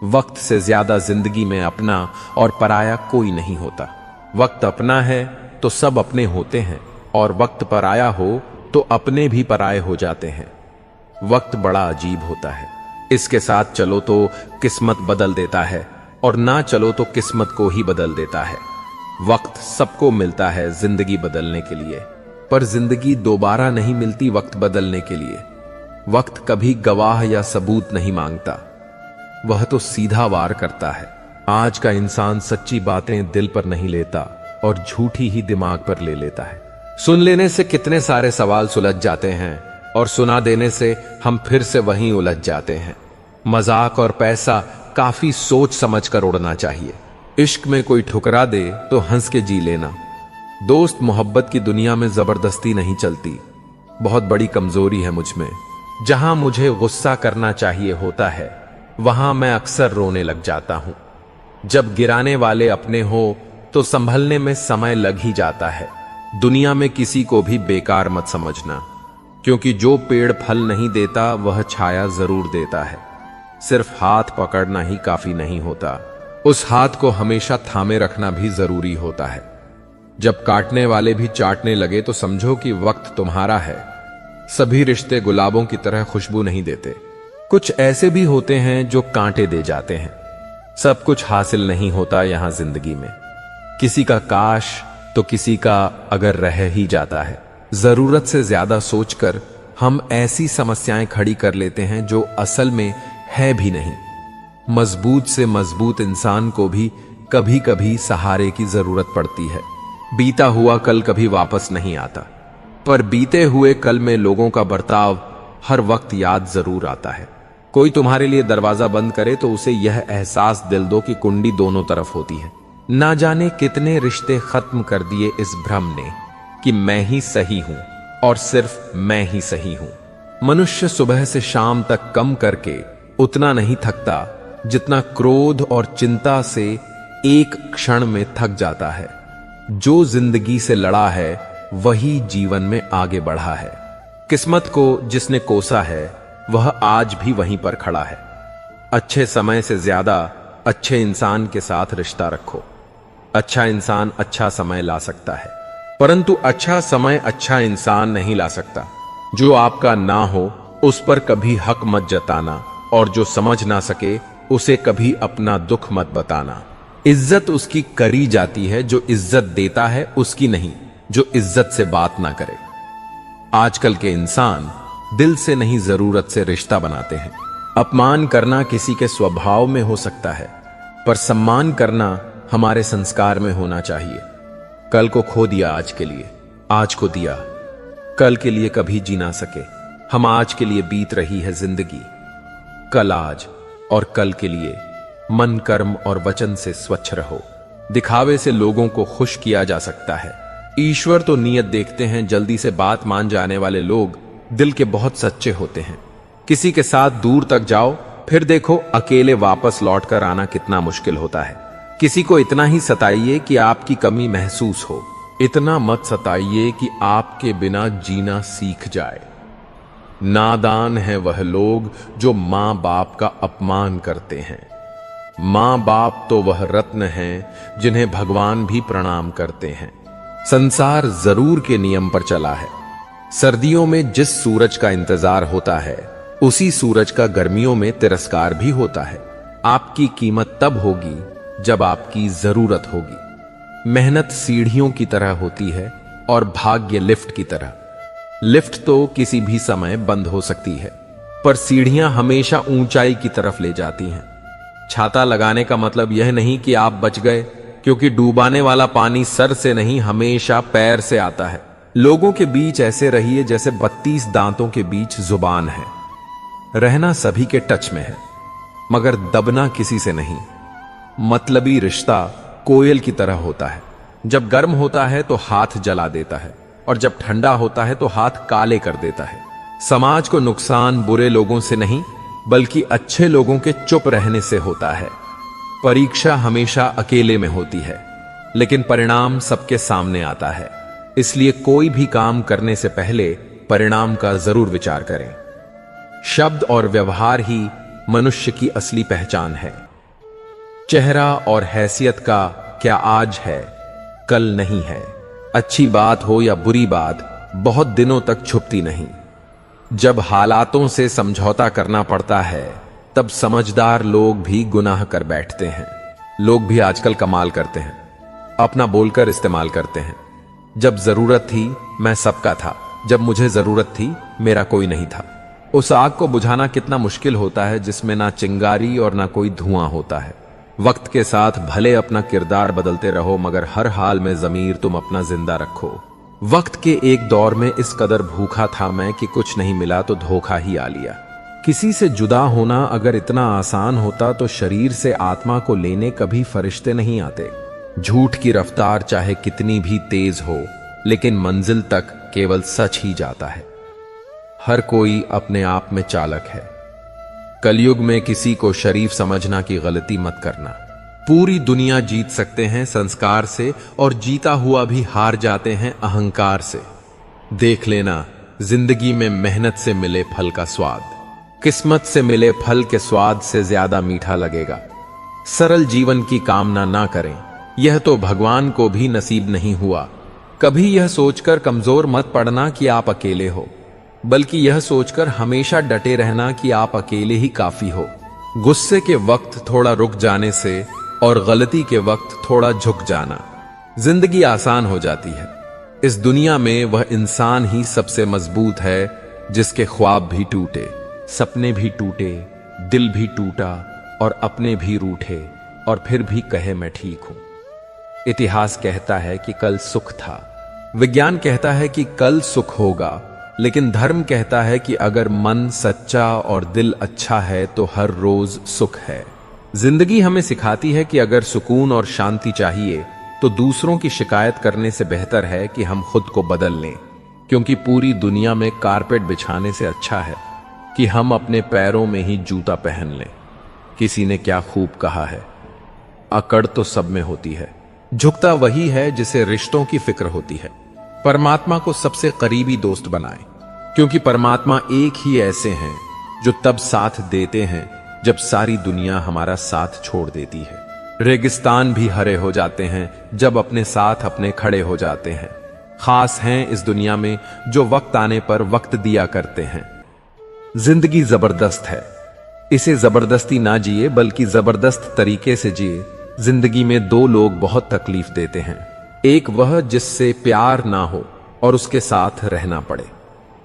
वक्त से ज्यादा जिंदगी में अपना और पराया कोई नहीं होता। वक्त अपना है तो सब अपने होते हैं और वक्त पराया हो तो अपने भी पराये हो जाते हैं। वक्त बड़ा अजीब होता है, इसके साथ चलो तो किस्मत बदल देता है और ना चलो तो किस्मत को ही बदल देता है। वक्त सबको मिलता है जिंदगी बदलने के लिए, पर जिंदगी दोबारा नहीं मिलती वक्त बदलने के लिए। वक्त कभी गवाह या सबूत नहीं मांगता, वह तो सीधा वार करता है। आज का इंसान सच्ची बातें दिल पर नहीं लेता और झूठी ही दिमाग पर ले लेता है। सुन लेने से कितने सारे सवाल सुलझ जाते हैं और सुना देने से हम फिर से वहीं उलझ जाते हैं। मजाक और पैसा काफी सोच समझ कर उड़ना चाहिए। इश्क में कोई ठुकरा दे तो हंस के जी लेना। दोस्त मोहब्बत की दुनिया में जबरदस्ती नहीं चलती, बहुत बड़ी कमजोरी है मुझ में। जहां मुझे गुस्सा करना चाहिए होता है, वहां मैं अक्सर रोने लग जाता हूं। जब गिराने वाले अपने हो तो संभलने में समय लग ही जाता है। दुनिया में किसी को भी बेकार मत समझना, क्योंकि जो पेड़ फल नहीं देता वह छाया जरूर देता है। सिर्फ हाथ पकड़ना ही काफी नहीं होता, उस हाथ को हमेशा थामे रखना भी जरूरी होता है। जब काटने वाले भी चाटने लगे तो समझो कि वक्त तुम्हारा है। सभी रिश्ते गुलाबों की तरह खुशबू नहीं देते, कुछ ऐसे भी होते हैं जो कांटे दे जाते हैं। सब कुछ हासिल नहीं होता यहां जिंदगी में, किसी का काश तो किसी का अगर रह ही जाता है। जरूरत से ज्यादा सोचकर हम ऐसी समस्याएं खड़ी कर लेते हैं जो असल में है भी नहीं। मजबूत से मजबूत इंसान को भी कभी कभी सहारे की जरूरत पड़ती है। बीता हुआ कल कभी वापस नहीं आता, पर बीते हुए कल में लोगों का बर्ताव हर वक्त याद जरूर आता है। कोई तुम्हारे लिए दरवाजा बंद करे तो उसे यह एहसास दिल दो कि कुंडी दोनों तरफ होती है। ना जाने कितने रिश्ते खत्म कर दिए इस भ्रम ने कि मैं ही सही हूं और सिर्फ मैं ही सही हूं। मनुष्य सुबह से शाम तक कम करके उतना नहीं थकता जितना क्रोध और चिंता से एक क्षण में थक जाता है। जो जिंदगी से लड़ा है वही जीवन में आगे बढ़ा है। किस्मत को जिसने कोसा है वह आज भी वहीं पर खड़ा है। अच्छे समय से ज्यादा अच्छे इंसान के साथ रिश्ता रखो। अच्छा इंसान अच्छा समय ला सकता है, परंतु अच्छा समय अच्छा इंसान नहीं ला सकता। जो आपका ना हो उस पर कभी हक मत जताना, और जो समझ ना सके उसे कभी अपना दुख मत बताना। इज्जत उसकी करी जाती है जो इज्जत देता है, उसकी नहीं। जो इज्जत से बात ना करे। आजकल के इंसान दिल से नहीं, जरूरत से रिश्ता बनाते हैं। अपमान करना किसी के स्वभाव में हो सकता है, पर सम्मान करना हमारे संस्कार में होना चाहिए। कल को खो दिया आज के लिए, आज को दिया कल के लिए कभी जी ना सके। हम आज के लिए बीत रही है जिंदगी, कल आज और कल के लिए मन, कर्म और वचन से स्वच्छ रहो। दिखावे से लोगों को खुश किया जा सकता है। ईश्वर तो नीयत देखते हैं। जल्दी से बात मान जाने वाले लोग दिल के बहुत सच्चे होते हैं। किसी के साथ दूर तक जाओ, फिर देखो अकेले वापस लौट कर आना कितना मुश्किल होता है। किसी को इतना ही सताइए कि आपकी कमी महसूस हो, इतना मत सताइए कि आपके बिना जीना सीख जाए। नादान है वह लोग जो मां बाप का अपमान करते हैं। मां बाप तो वह रत्न हैं जिन्हें भगवान भी प्रणाम करते हैं। संसार जरूर के नियम पर चला है। सर्दियों में जिस सूरज का इंतजार होता है, उसी सूरज का गर्मियों में तिरस्कार भी होता है। आपकी कीमत तब होगी जब आपकी जरूरत होगी। मेहनत सीढ़ियों की तरह होती है और भाग्य लिफ्ट की तरह। लिफ्ट तो किसी भी समय बंद हो सकती है, पर सीढ़ियां हमेशा ऊंचाई की तरफ ले जाती हैं। छाता लगाने का मतलब यह नहीं कि आप बच गए, क्योंकि डूबाने वाला पानी सर से नहीं, हमेशा पैर से आता है। लोगों के बीच ऐसे रहिए जैसे 32 दांतों के बीच जुबान है। रहना सभी के टच में है, मगर दबना किसी से नहीं। मतलबी रिश्ता कोयल की तरह होता है। जब गर्म होता है तो हाथ जला देता है, और जब ठंडा होता है तो हाथ काले कर देता है। समाज को नुकसान बुरे लोगों से नहीं, बल्कि अच्छे लोगों के चुप रहने से होता है। परीक्षा हमेशा अकेले में होती है, लेकिन परिणाम सबके सामने आता है। इसलिए कोई भी काम करने से पहले परिणाम का जरूर विचार करें। शब्द और व्यवहार ही मनुष्य की असली पहचान है। चेहरा और हैसियत का क्या आज है, कल नहीं है। अच्छी बात हो या बुरी बात बहुत दिनों तक छुपती नहीं। जब हालातों से समझौता करना पड़ता है, तब समझदार लोग भी गुनाह कर बैठते हैं। लोग भी आजकल कमाल करते हैं, अपना बोलकर इस्तेमाल करते हैं। जब जरूरत थी मैं सबका था, जब मुझे जरूरत थी मेरा कोई नहीं था। उस आग को बुझाना कितना मुश्किल होता है जिसमें ना चिंगारी और ना कोई धुआं होता है। वक्त के साथ भले अपना किरदार बदलते रहो, मगर हर हाल में ज़मीर तुम अपना जिंदा रखो। वक्त के एक दौर में इस कदर भूखा था मैं कि कुछ नहीं मिला तो धोखा ही आ लिया। किसी से जुदा होना अगर इतना आसान होता तो शरीर से आत्मा को लेने कभी फरिश्ते नहीं आते। झूठ की रफ्तार चाहे कितनी भी तेज हो, लेकिन मंजिल तक केवल सच ही जाता है। हर कोई अपने आप में चालक है। कलयुग में किसी को शरीफ समझना की गलती मत करना। पूरी दुनिया जीत सकते हैं संस्कार से, और जीता हुआ भी हार जाते हैं अहंकार से। देख लेना, जिंदगी में मेहनत से मिले फल का स्वाद किस्मत से मिले फल के स्वाद से ज्यादा मीठा लगेगा। सरल जीवन की कामना ना करें, यह तो भगवान को भी नसीब नहीं हुआ। कभी यह सोचकर कमजोर मत पड़ना कि आप अकेले हो, बल्कि यह सोचकर हमेशा डटे रहना कि आप अकेले ही काफी हो। गुस्से के वक्त थोड़ा रुक जाने से और गलती के वक्त थोड़ा झुक जाना, जिंदगी आसान हो जाती है। इस दुनिया में वह इंसान ही सबसे मजबूत है जिसके ख्वाब भी टूटे, सपने भी टूटे, दिल भी टूटा और अपने भी रूठे, और फिर भी कहे मैं ठीक हूं। इतिहास कहता है कि कल सुख था, विज्ञान कहता है कि कल सुख होगा, लेकिन धर्म कहता है कि अगर मन सच्चा और दिल अच्छा है तो हर रोज सुख है। जिंदगी हमें सिखाती है कि अगर सुकून और शांति चाहिए तो दूसरों की शिकायत करने से बेहतर है कि हम खुद को बदल लें, क्योंकि पूरी दुनिया में कारपेट बिछाने से अच्छा है कि हम अपने पैरों में ही जूता पहन लें। किसी ने क्या खूब कहा है, अकड़ तो सब में होती है, झुकता वही है जिसे रिश्तों की फिक्र होती है। परमात्मा को सबसे करीबी दोस्त बनाएं, क्योंकि परमात्मा एक ही ऐसे हैं जो तब साथ देते हैं जब सारी दुनिया हमारा साथ छोड़ देती है। रेगिस्तान भी हरे हो जाते हैं जब अपने साथ अपने खड़े हो जाते हैं। खास हैं इस दुनिया में जो वक्त आने पर वक्त दिया करते हैं। जिंदगी जबरदस्त है, इसे जबरदस्ती ना जिए बल्कि जबरदस्त तरीके से जिए। जिंदगी में दो लोग बहुत तकलीफ देते हैं, एक वह जिससे प्यार ना हो और उसके साथ रहना पड़े,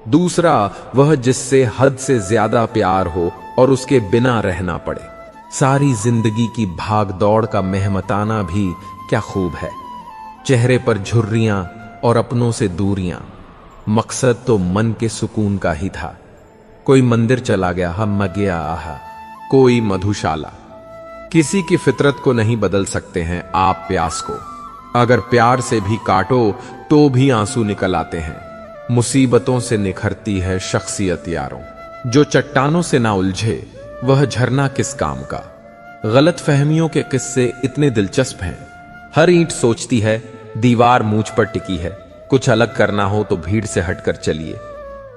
दूसरा वह जिससे हद से ज्यादा प्यार हो और उसके बिना रहना पड़े। सारी जिंदगी की भाग दौड़ का मेहमताना भी क्या खूब है, चेहरे पर झुर्रियां और अपनों से दूरियां। मकसद तो मन के सुकून का ही था। कोई मंदिर चला गया, हम गया आहा, कोई मधुशाला। किसी की फितरत को नहीं बदल सकते हैं आप प्यास को, अगर प्यार से भी काटो तो भी आंसू निकल आते हैं। मुसीबतों से निखरती है शख्सियत यारों, जो चट्टानों से ना उलझे वह झरना किस काम का। गलत फहमियों के किस्से इतने दिलचस्प हैं। हर ईंट सोचती है दीवार मूंछ पर टिकी है, कुछ अलग करना हो तो भीड़ से हटकर चलिए।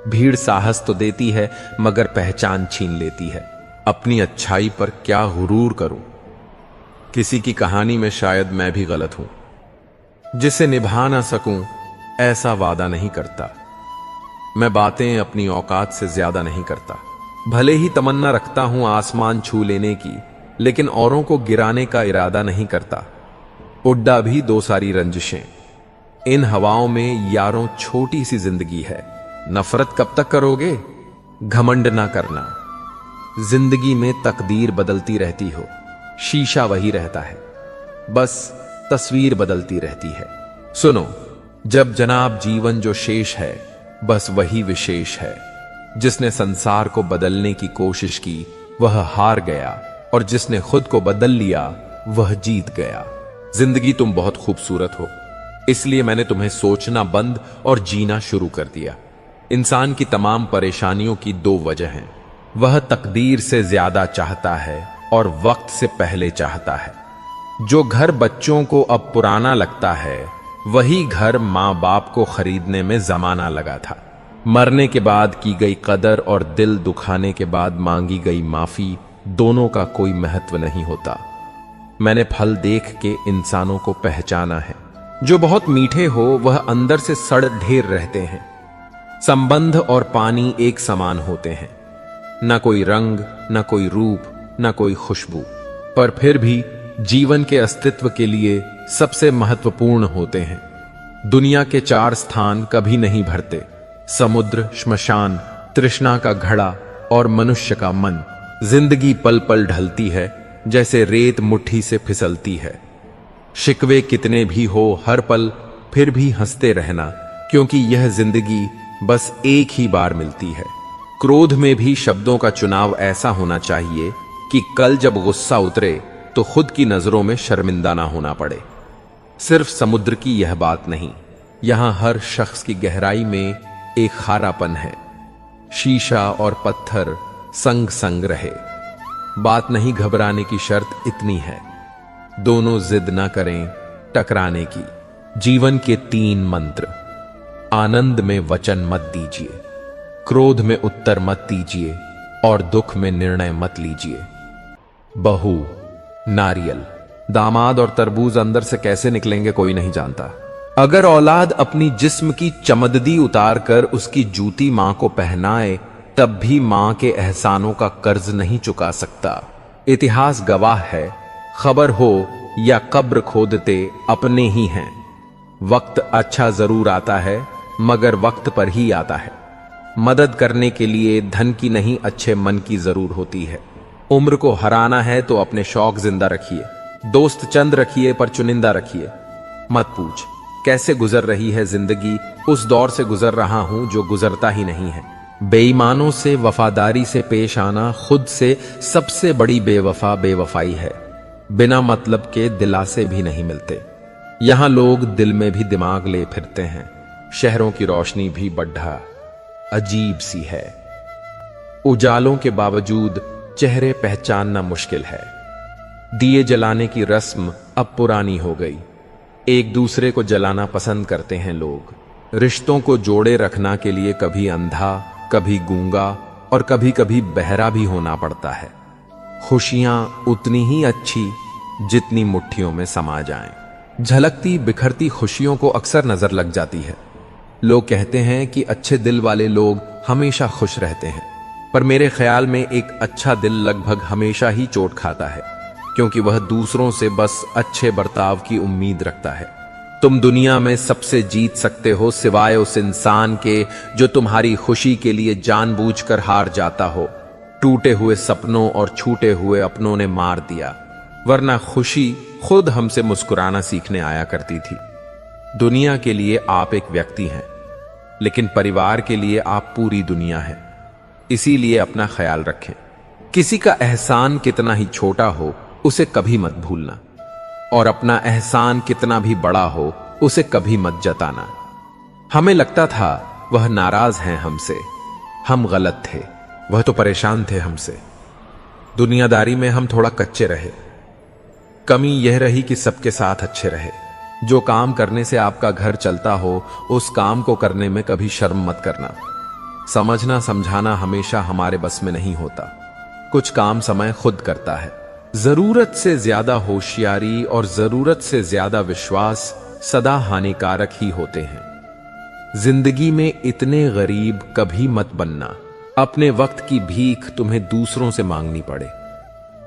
भीड़ साहस तो देती है मगर पहचान छीन लेती है। अपनी अच्छाई पर क्या गुरूर करूं, किसी की कहानी में शायद मैं भी गलत हूं। जिसे निभा ना सकूं ऐसा वादा नहीं करता। मैं बातें अपनी औकात से ज्यादा नहीं करता। भले ही तमन्ना रखता हूं आसमान छू लेने की, लेकिन औरों को गिराने का इरादा नहीं करता। उड्डा भी दो सारी रंजिशें, इन हवाओं में यारों छोटी सी जिंदगी है। नफरत कब तक करोगे? घमंड ना करना। जिंदगी में तकदीर बदलती रहती हो, शीशा वही रहता है, बस तस्वीर बदलती रहती है। सुनो, जब जनाब जीवन जो शेष है बस वही विशेष है। जिसने संसार को बदलने की कोशिश की वह हार गया, और जिसने खुद को बदल लिया वह जीत गया। जिंदगी तुम बहुत खूबसूरत हो, इसलिए मैंने तुम्हें सोचना बंद और जीना शुरू कर दिया। इंसान की तमाम परेशानियों की दो वजह हैं। वह तकदीर से ज्यादा चाहता है और वक्त से पहले चाहता है। जो घर बच्चों को अब पुराना लगता है, वही घर मां बाप को खरीदने में जमाना लगा था। मरने के बाद की गई कदर और दिल दुखाने के बाद मांगी गई माफी, दोनों का कोई महत्व नहीं होता। मैंने फल देख के इंसानों को पहचाना है। जो बहुत मीठे हो वह अंदर से सड़ ढेर रहते हैं। संबंध और पानी एक समान होते हैं, न कोई रंग, न कोई रूप, न कोई खुशबू, पर फिर भी जीवन के अस्तित्व के लिए सबसे महत्वपूर्ण होते हैं। दुनिया के चार स्थान कभी नहीं भरते: समुद्र, श्मशान, तृष्णा का घड़ा और मनुष्य का मन। जिंदगी पल पल ढलती है, जैसे रेत मुट्ठी से फिसलती है। शिकवे कितने भी हो हर पल फिर भी हंसते रहना, क्योंकि यह जिंदगी बस एक ही बार मिलती है। क्रोध में भी शब्दों का चुनाव ऐसा होना चाहिए कि कल जब गुस्सा उतरे तो खुद की नजरों में शर्मिंदा ना होना पड़े। सिर्फ समुद्र की यह बात नहीं, यहां हर शख्स की गहराई में एक खारापन है। शीशा और पत्थर संग संग रहे। बात नहीं घबराने की शर्त इतनी है, दोनों जिद ना करें टकराने की। जीवन के 3 मंत्र: आनंद में वचन मत दीजिए, क्रोध में उत्तर मत दीजिए और दुख में निर्णय मत लीजिए। बहू, नारियल, दामाद और तरबूज अंदर से कैसे निकलेंगे कोई नहीं जानता। अगर औलाद अपनी जिस्म की चमददी उतार कर उसकी जूती मां को पहनाए, तब भी मां के एहसानों का कर्ज नहीं चुका सकता। इतिहास गवाह है, खबर हो या कब्र खोदते अपने ही हैं। वक्त अच्छा जरूर आता है, मगर वक्त पर ही आता है। मदद करने के लिए धन की नहीं, अच्छे मन की जरूर होती है। उम्र को हराना है तो अपने शौक जिंदा रखिए। दोस्त चंद रखिए पर चुनिंदा रखिए। मत पूछ कैसे गुजर रही है जिंदगी, उस दौर से गुजर रहा हूं जो गुजरता ही नहीं है। बेईमानों से वफादारी से पेश आना खुद से सबसे बड़ी बेवफा बेवफाई है। बिना मतलब के दिलासे भी नहीं मिलते। यहां लोग दिल में भी दिमाग ले फिरते हैं। शहरों की रोशनी भी बढ़ा अजीब सी है। उजालों के बावजूद चेहरे पहचानना मुश्किल है। दिए जलाने की रस्म अब पुरानी हो गई। एक दूसरे को जलाना पसंद करते हैं लोग। रिश्तों को जोड़े रखना के लिए कभी अंधा, कभी गूंगा और कभी कभी बहरा भी होना पड़ता है। खुशियां उतनी ही अच्छी जितनी मुट्ठियों में समा जाएं। झलकती बिखरती खुशियों को अक्सर नजर लग जाती है। लोग कहते हैं कि अच्छे दिल वाले लोग हमेशा खुश रहते हैं, पर मेरे ख्याल में एक अच्छा दिल लगभग हमेशा ही चोट खाता है, क्योंकि वह दूसरों से बस अच्छे बर्ताव की उम्मीद रखता है। तुम दुनिया में सबसे जीत सकते हो सिवाय उस इंसान के जो तुम्हारी खुशी के लिए जानबूझकर हार जाता हो। टूटे हुए सपनों और छूटे हुए अपनों ने मार दिया, वरना खुशी खुद हमसे मुस्कुराना सीखने आया करती थी। दुनिया के लिए आप एक व्यक्ति हैं, लेकिन परिवार के लिए आप पूरी दुनिया हैं। इसीलिए अपना ख्याल रखें। किसी का एहसान कितना ही छोटा हो उसे कभी मत भूलना, और अपना एहसान कितना भी बड़ा हो उसे कभी मत जताना। हमें लगता था वह नाराज हैं हमसे, हम गलत थे, वह तो परेशान थे हमसे। दुनियादारी में हम थोड़ा कच्चे रहे। कमी यह रही कि सबके साथ अच्छे रहे। जो काम करने से आपका घर चलता हो उस काम को करने में कभी शर्म मत करना। समझना समझाना हमेशा हमारे बस में नहीं होता। कुछ काम समय खुद करता है। जरूरत से ज्यादा होशियारी और जरूरत से ज्यादा विश्वास सदा हानिकारक ही होते हैं। जिंदगी में इतने गरीब कभी मत बनना अपने वक्त की भीख तुम्हें दूसरों से मांगनी पड़े।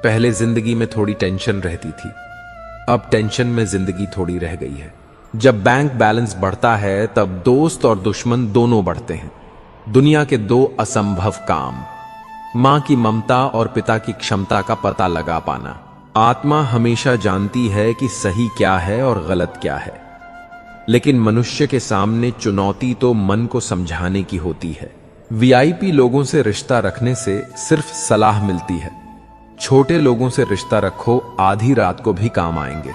पहले जिंदगी में थोड़ी टेंशन रहती थी, अब टेंशन में जिंदगी थोड़ी रह गई है। जब बैंक बैलेंस बढ़ता है तब दोस्त और दुश्मन दोनों बढ़ते हैं। दुनिया के दो असंभव काम, मां की ममता और पिता की क्षमता का पता लगा पाना। आत्मा हमेशा जानती है कि सही क्या है और गलत क्या है, लेकिन मनुष्य के सामने चुनौती तो मन को समझाने की होती है। वीआईपी लोगों से रिश्ता रखने से सिर्फ सलाह मिलती है। छोटे लोगों से रिश्ता रखो, आधी रात को भी काम आएंगे।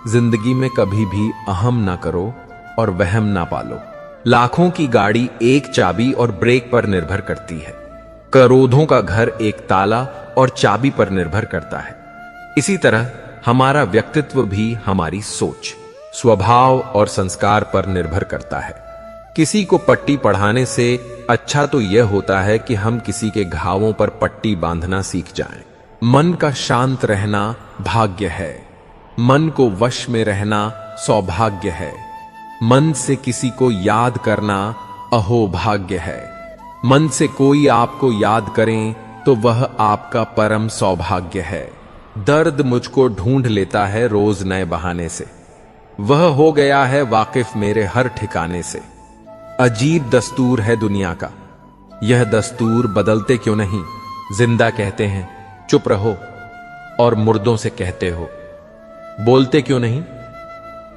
जिंदगी में कभी भी अहम ना करो और वहम ना पालो। लाखों की गाड़ी एक चाबी और ब्रेक पर निर्भर करती है। करोड़ों का घर एक ताला और चाबी पर निर्भर करता है। इसी तरह हमारा व्यक्तित्व भी हमारी सोच, स्वभाव और संस्कार पर निर्भर करता है। किसी को पट्टी पढ़ाने से अच्छा तो यह होता है कि हम किसी के घावों पर पट्टी बांधना सीख जाएं। मन का शांत रहना भाग्य है। मन को वश में रहना सौभाग्य है। मन से किसी को याद करना अहोभाग्य है। मन से कोई आपको याद करें तो वह आपका परम सौभाग्य है। दर्द मुझको ढूंढ लेता है रोज नए बहाने से, वह हो गया है वाकिफ मेरे हर ठिकाने से। अजीब दस्तूर है दुनिया का, यह दस्तूर बदलते क्यों नहीं। जिंदा कहते हैं चुप रहो और मुर्दों से कहते हो बोलते क्यों नहीं।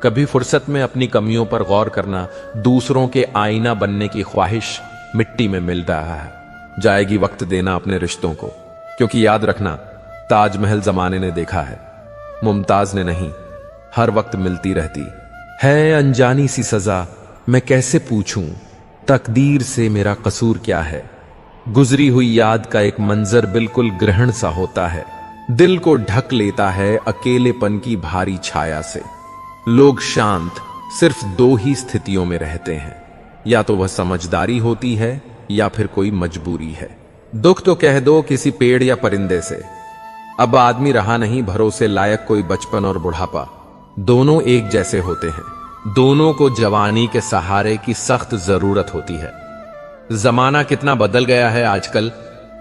कभी फुर्सत में अपनी कमियों पर गौर करना। दूसरों के आईना बनने की ख्वाहिश मिट्टी में मिल रहा है। जाएगी वक्त देना अपने रिश्तों को, क्योंकि याद रखना ताजमहल जमाने ने देखा है, मुमताज ने नहीं। हर वक्त मिलती रहती है अनजानी सी सजा। मैं कैसे पूछूं तकदीर से मेरा कसूर क्या है। गुजरी हुई याद का एक मंजर बिल्कुल ग्रहण सा होता है। दिल को ढक लेता है अकेलेपन की भारी छाया से। लोग शांत सिर्फ दो ही स्थितियों में रहते हैं, या तो वह समझदारी होती है या फिर कोई मजबूरी है। दुख तो कह दो किसी पेड़ या परिंदे से। अब आदमी रहा नहीं भरोसे लायक कोई बचपन और बुढ़ापा। दोनों एक जैसे होते हैं। दोनों को जवानी के सहारे की सख्त जरूरत होती है। जमाना कितना बदल गया है आजकल,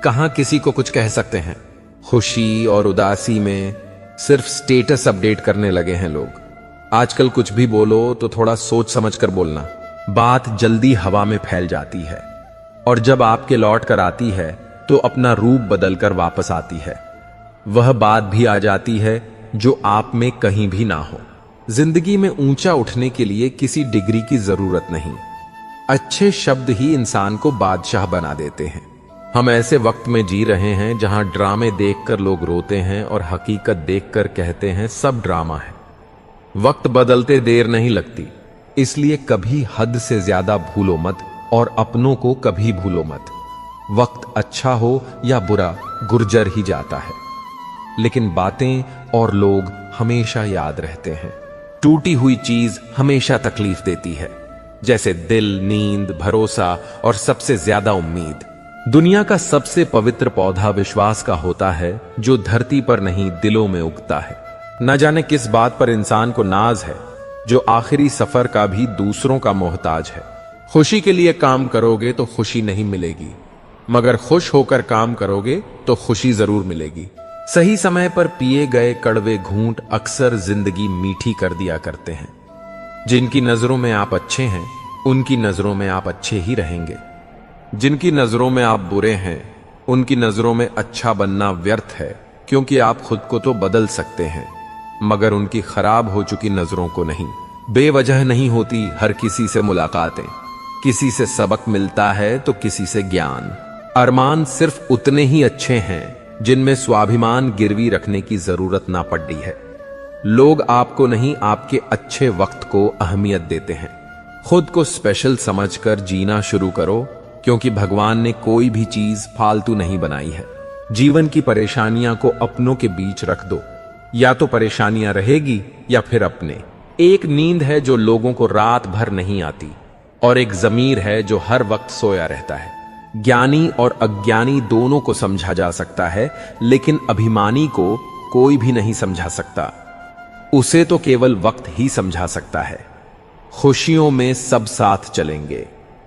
कहां किसी को कुछ कह सकते हैं। खुशी और उदासी में सिर्फ स्टेटस अपडेट करने लगे हैं लोग। आजकल कुछ भी बोलो तो थोड़ा सोच समझ कर बोलना। बात जल्दी हवा में फैल जाती है, और जब आपके लौट कर आती है तो अपना रूप बदलकर वापस आती है। वह बात भी आ जाती है जो आप में कहीं भी ना हो। जिंदगी में ऊंचा उठने के लिए किसी डिग्री की जरूरत नहीं। अच्छे शब्द ही इंसान को बादशाह बना देते हैं। हम ऐसे वक्त में जी रहे हैं जहां ड्रामे देखकर लोग रोते हैं और हकीकत देखकर कहते हैं सब ड्रामा है। वक्त बदलते देर नहीं लगती, इसलिए कभी हद से ज्यादा भूलो मत और अपनों को कभी भूलो मत। वक्त अच्छा हो या बुरा गुर्जर ही जाता है, लेकिन बातें और लोग हमेशा याद रहते हैं। टूटी हुई चीज हमेशा तकलीफ देती है, जैसे दिल, नींद, भरोसा और सबसे ज्यादा उम्मीद। दुनिया का सबसे पवित्र पौधा विश्वास का होता है, जो धरती पर नहीं दिलों में उगता है। न जाने किस बात पर इंसान को नाज है, जो आखिरी सफर का भी दूसरों का मोहताज है। खुशी के लिए काम करोगे तो खुशी नहीं मिलेगी, मगर खुश होकर काम करोगे तो खुशी जरूर मिलेगी। सही समय पर पिए गए कड़वे घूंट अक्सर जिंदगी मीठी कर दिया करते हैं। जिनकी नजरों में आप अच्छे हैं उनकी नजरों में आप अच्छे ही रहेंगे। जिनकी नजरों में आप बुरे हैं उनकी नजरों में अच्छा बनना व्यर्थ है, क्योंकि आप खुद को तो बदल सकते हैं मगर उनकी खराब हो चुकी नजरों को नहीं। बेवजह नहीं होती हर किसी से मुलाकातें, किसी से सबक मिलता है तो किसी से ज्ञान। अरमान सिर्फ उतने ही अच्छे हैं जिनमें स्वाभिमान गिरवी रखने की जरूरत ना पड़ी है। लोग आपको नहीं आपके अच्छे वक्त को अहमियत देते हैं। खुद को स्पेशल समझकर जीना शुरू करो, क्योंकि भगवान ने कोई भी चीज फालतू नहीं बनाई है। जीवन की परेशानियां को अपनों के बीच रख दो, या तो परेशानियां रहेगी या फिर अपने। एक नींद है जो लोगों को रात भर नहीं आती, और एक जमीर है जो हर वक्त सोया रहता है। ज्ञानी और अज्ञानी दोनों को समझा जा सकता है, लेकिन अभिमानी को कोई भी नहीं समझा सकता। उसे तो केवल वक्त ही समझा सकता है। खुशियों में सब साथ चलेंगे,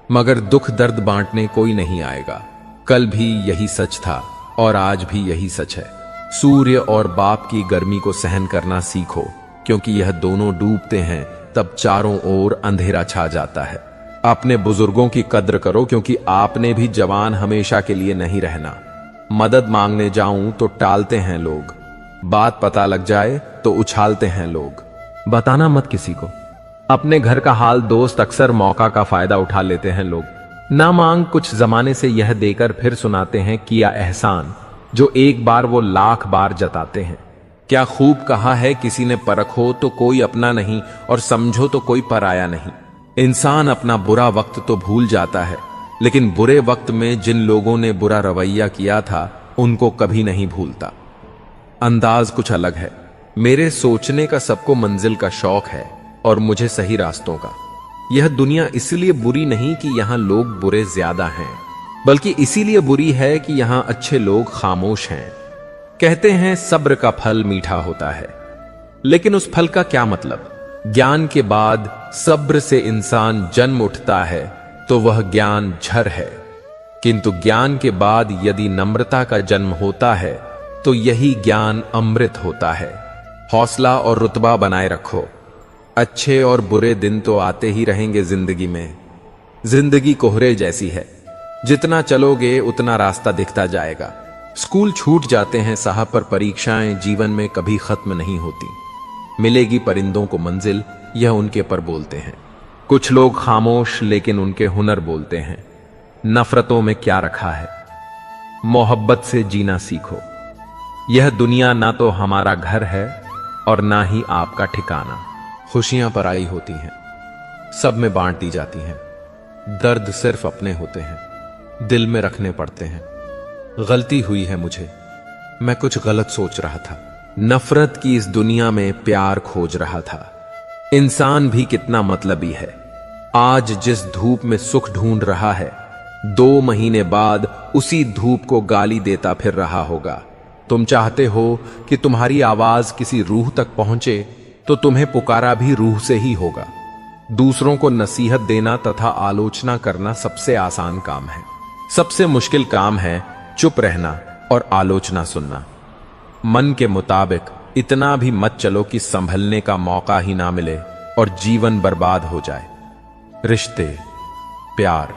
मगर दुख दर्द बांटने कोई नहीं आएगा। कल भी यही सच था और आज भी यही सच है। सूर्य और बाप की गर्मी को सहन करना सीखो, क्योंकि यह दोनों डूबते हैं तब चारों ओर अंधेरा छा जाता है। अपने बुजुर्गों की कद्र करो, क्योंकि आपने भी जवान हमेशा के लिए नहीं रहना। मदद मांगने जाऊं तो टालते हैं लोग, बात पता लग जाए तो उछालते हैं लोग। बताना मत किसी को अपने घर का हाल दोस्त, अक्सर मौका का फायदा उठा लेते हैं लोग। ना मांग कुछ जमाने से यह देकर फिर सुनाते हैं किया एहसान, जो एक बार वो लाख बार जताते हैं। क्या खूब कहा है किसी ने, परखो तो कोई अपना नहीं और समझो तो कोई पराया नहीं। इंसान अपना बुरा वक्त तो भूल जाता है, लेकिन बुरे वक्त में जिन लोगों ने बुरा रवैया किया था उनको कभी नहीं भूलता। अंदाज कुछ अलग है। मेरे सोचने का सबको मंजिल का शौक है और मुझे सही रास्तों का। यह दुनिया इसलिए बुरी नहीं कि यहां लोग बुरे ज्यादा हैं, बल्कि इसीलिए बुरी है कि यहां अच्छे लोग खामोश हैं। कहते हैं सब्र का फल मीठा होता है, लेकिन उस फल का क्या मतलब? ज्ञान के बाद सब्र से इंसान जन्म उठता है तो वह ज्ञान झर है, किंतु ज्ञान के बाद यदि नम्रता का जन्म होता है तो यही ज्ञान अमृत होता है। हौसला और रुतबा बनाए रखो। अच्छे और बुरे दिन तो आते ही रहेंगे जिंदगी में। जिंदगी कोहरे जैसी है, जितना चलोगे उतना रास्ता दिखता जाएगा। स्कूल छूट जाते हैं साहब, पर परीक्षाएं जीवन में कभी खत्म नहीं होती। मिलेगी परिंदों को मंजिल, यह उनके पर बोलते हैं। कुछ लोग खामोश लेकिन उनके हुनर बोलते हैं। नफरतों में क्या रखा है, मोहब्बत से जीना सीखो। यह दुनिया ना तो हमारा घर है और ना ही आपका ठिकाना। खुशियां पराई होती हैं, सब में बांट दी जाती हैं। दर्द सिर्फ अपने होते हैं, दिल में रखने पड़ते हैं। गलती हुई है मुझे, मैं कुछ गलत सोच रहा था। नफरत की इस दुनिया में प्यार खोज रहा था। इंसान भी कितना मतलबी है। आज जिस धूप में सुख ढूंढ रहा है, 2 महीने बाद उसी धूप को गाली देता फिर रहा होगा। तुम चाहते हो कि तुम्हारी आवाज किसी रूह तक पहुंचे, तो तुम्हें पुकारा भी रूह से ही होगा। दूसरों को नसीहत देना तथा आलोचना करना सबसे आसान काम है। सबसे मुश्किल काम है चुप रहना और आलोचना सुनना। मन के मुताबिक इतना भी मत चलो कि संभलने का मौका ही ना मिले और जीवन बर्बाद हो जाए। रिश्ते, प्यार,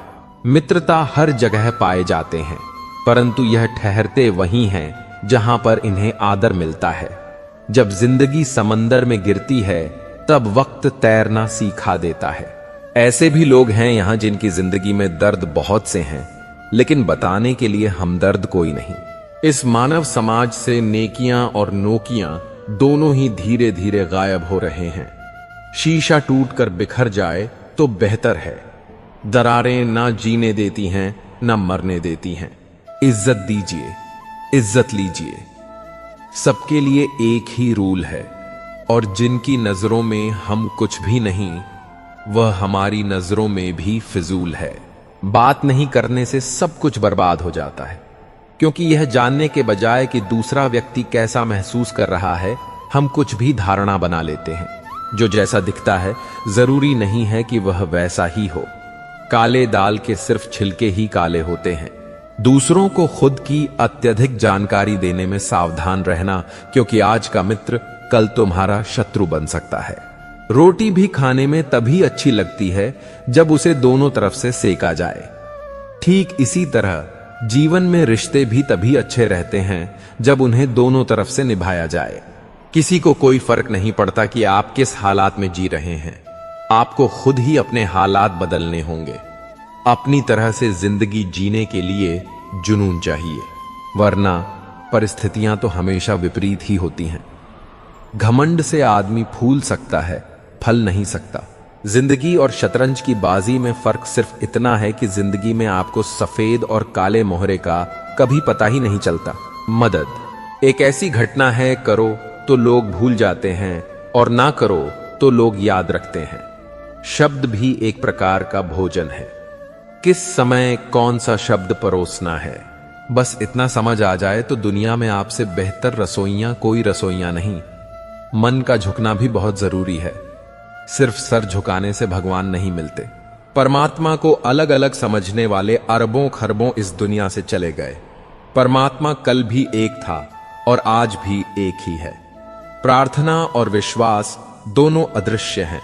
मित्रता हर जगह पाए जाते हैं, परंतु यह ठहरते वहीं हैं जहां पर इन्हें आदर मिलता है। जब जिंदगी समंदर में गिरती है तब वक्त तैरना सिखा देता है। ऐसे भी लोग हैं यहां जिनकी जिंदगी में दर्द बहुत से हैं, लेकिन बताने के लिए हमदर्द कोई नहीं। इस मानव समाज से नेकियां और नोकियां दोनों ही धीरे धीरे गायब हो रहे हैं। शीशा टूटकर बिखर जाए तो बेहतर है। दरारें ना जीने देती हैं ना मरने देती हैं। इज्जत दीजिए, इज्जत लीजिए। सबके लिए एक ही रूल है, और जिनकी नजरों में हम कुछ भी नहीं, वह हमारी नजरों में भी फिजूल है। बात नहीं करने से सब कुछ बर्बाद हो जाता है, क्योंकि यह जानने के बजाय कि दूसरा व्यक्ति कैसा महसूस कर रहा है, हम कुछ भी धारणा बना लेते हैं। जो जैसा दिखता है जरूरी नहीं है कि वह वैसा ही हो। काले दाल के सिर्फ छिलके ही काले होते हैं। दूसरों को खुद की अत्यधिक जानकारी देने में सावधान रहना, क्योंकि आज का मित्र कल तुम्हारा शत्रु बन सकता है। रोटी भी खाने में तभी अच्छी लगती है जब उसे दोनों तरफ से सेका जाए। ठीक इसी तरह जीवन में रिश्ते भी तभी अच्छे रहते हैं जब उन्हें दोनों तरफ से निभाया जाए। किसी को कोई फर्क नहीं पड़ता कि आप किस हालात में जी रहे हैं, आपको खुद ही अपने हालात बदलने होंगे। अपनी तरह से जिंदगी जीने के लिए जुनून चाहिए, वरना परिस्थितियां तो हमेशा विपरीत ही होती हैं। घमंड से आदमी फूल सकता है, फल नहीं सकता। जिंदगी और शतरंज की बाजी में फर्क सिर्फ इतना है कि जिंदगी में आपको सफेद और काले मोहरे का कभी पता ही नहीं चलता। मदद एक ऐसी घटना है, करो तो लोग भूल जाते हैं और ना करो तो लोग याद रखते हैं। शब्द भी एक प्रकार का भोजन है। किस समय कौन सा शब्द परोसना है, बस इतना समझ आ जाए तो दुनिया में आपसे बेहतर रसोइयां कोई रसोइयां नहीं। मन का झुकना भी बहुत जरूरी है। सिर्फ सर झुकाने से भगवान नहीं मिलते। परमात्मा को अलग अलग समझने वाले अरबों खरबों इस दुनिया से चले गए। परमात्मा कल भी एक था और आज भी एक ही है। प्रार्थना और विश्वास दोनों अदृश्य हैं,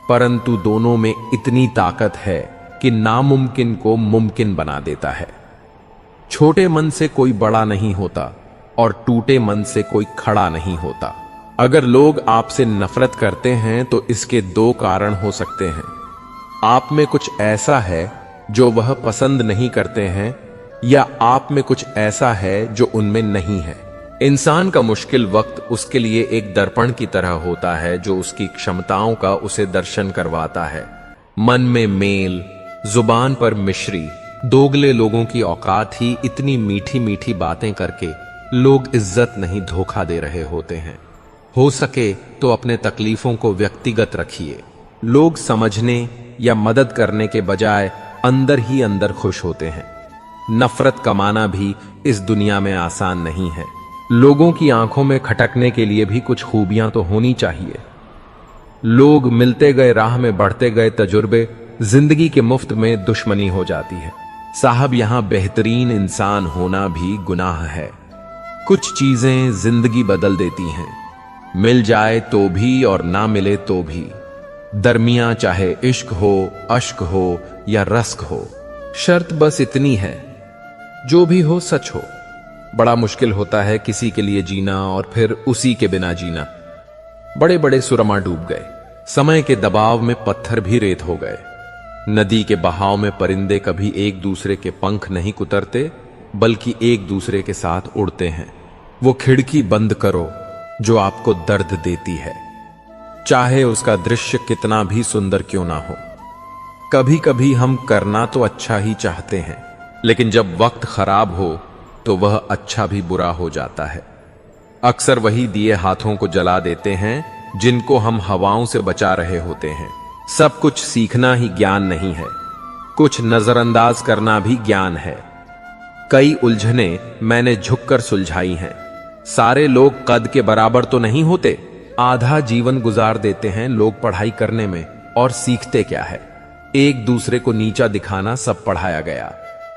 परंतु दोनों में इतनी ताकत है कि नामुमकिन को मुमकिन बना देता है। छोटे मन से कोई बड़ा नहीं होता और टूटे मन से कोई खड़ा नहीं होता। अगर लोग आपसे नफरत करते हैं तो इसके दो कारण हो सकते हैं। आप में कुछ ऐसा है जो वह पसंद नहीं करते हैं, या आप में कुछ ऐसा है जो उनमें नहीं है। इंसान का मुश्किल वक्त उसके लिए एक दर्पण की तरह होता है जो उसकी क्षमताओं का उसे दर्शन करवाता है। मन में मेल, जुबान पर मिश्री, दोगले लोगों की औकात ही इतनी मीठी मीठी बातें करके लोग इज्जत नहीं धोखा दे रहे होते हैं। हो सके तो अपने तकलीफों को व्यक्तिगत रखिए। लोग समझने या मदद करने के बजाय अंदर ही अंदर खुश होते हैं। नफरत कमाना भी इस दुनिया में आसान नहीं है। लोगों की आंखों में खटकने के लिए भी कुछ खूबियां तो होनी चाहिए। लोग मिलते गए, राह में बढ़ते गए तजुर्बे, जिंदगी के मुफ्त में दुश्मनी हो जाती है। साहब, यहां बेहतरीन इंसान होना भी गुनाह है। कुछ चीजें जिंदगी बदल देती हैं, मिल जाए तो भी और ना मिले तो भी। दरमियां चाहे इश्क हो, अश्क हो या रस्क हो, शर्त बस इतनी है, जो भी हो सच हो। बड़ा मुश्किल होता है किसी के लिए जीना और फिर उसी के बिना जीना। बड़े बड़े सुरमा डूब गए, समय के दबाव में पत्थर भी रेत हो गए। नदी के बहाव में परिंदे कभी एक दूसरे के पंख नहीं कुतरते, बल्कि एक दूसरे के साथ उड़ते हैं। वो खिड़की बंद करो जो आपको दर्द देती है, चाहे उसका दृश्य कितना भी सुंदर क्यों ना हो। कभी कभी हम करना तो अच्छा ही चाहते हैं, लेकिन जब वक्त खराब हो तो वह अच्छा भी बुरा हो जाता है। अक्सर वही दिए हाथों को जला देते हैं जिनको हम हवाओं से बचा रहे होते हैं। सब कुछ सीखना ही ज्ञान नहीं है, कुछ नजरअंदाज करना भी ज्ञान है। कई उलझने मैंने झुककर सुलझाई हैं। सारे लोग कद के बराबर तो नहीं होते। आधा जीवन गुजार देते हैं लोग पढ़ाई करने में, और सीखते क्या है? एक दूसरे को नीचा दिखाना सब पढ़ाया गया।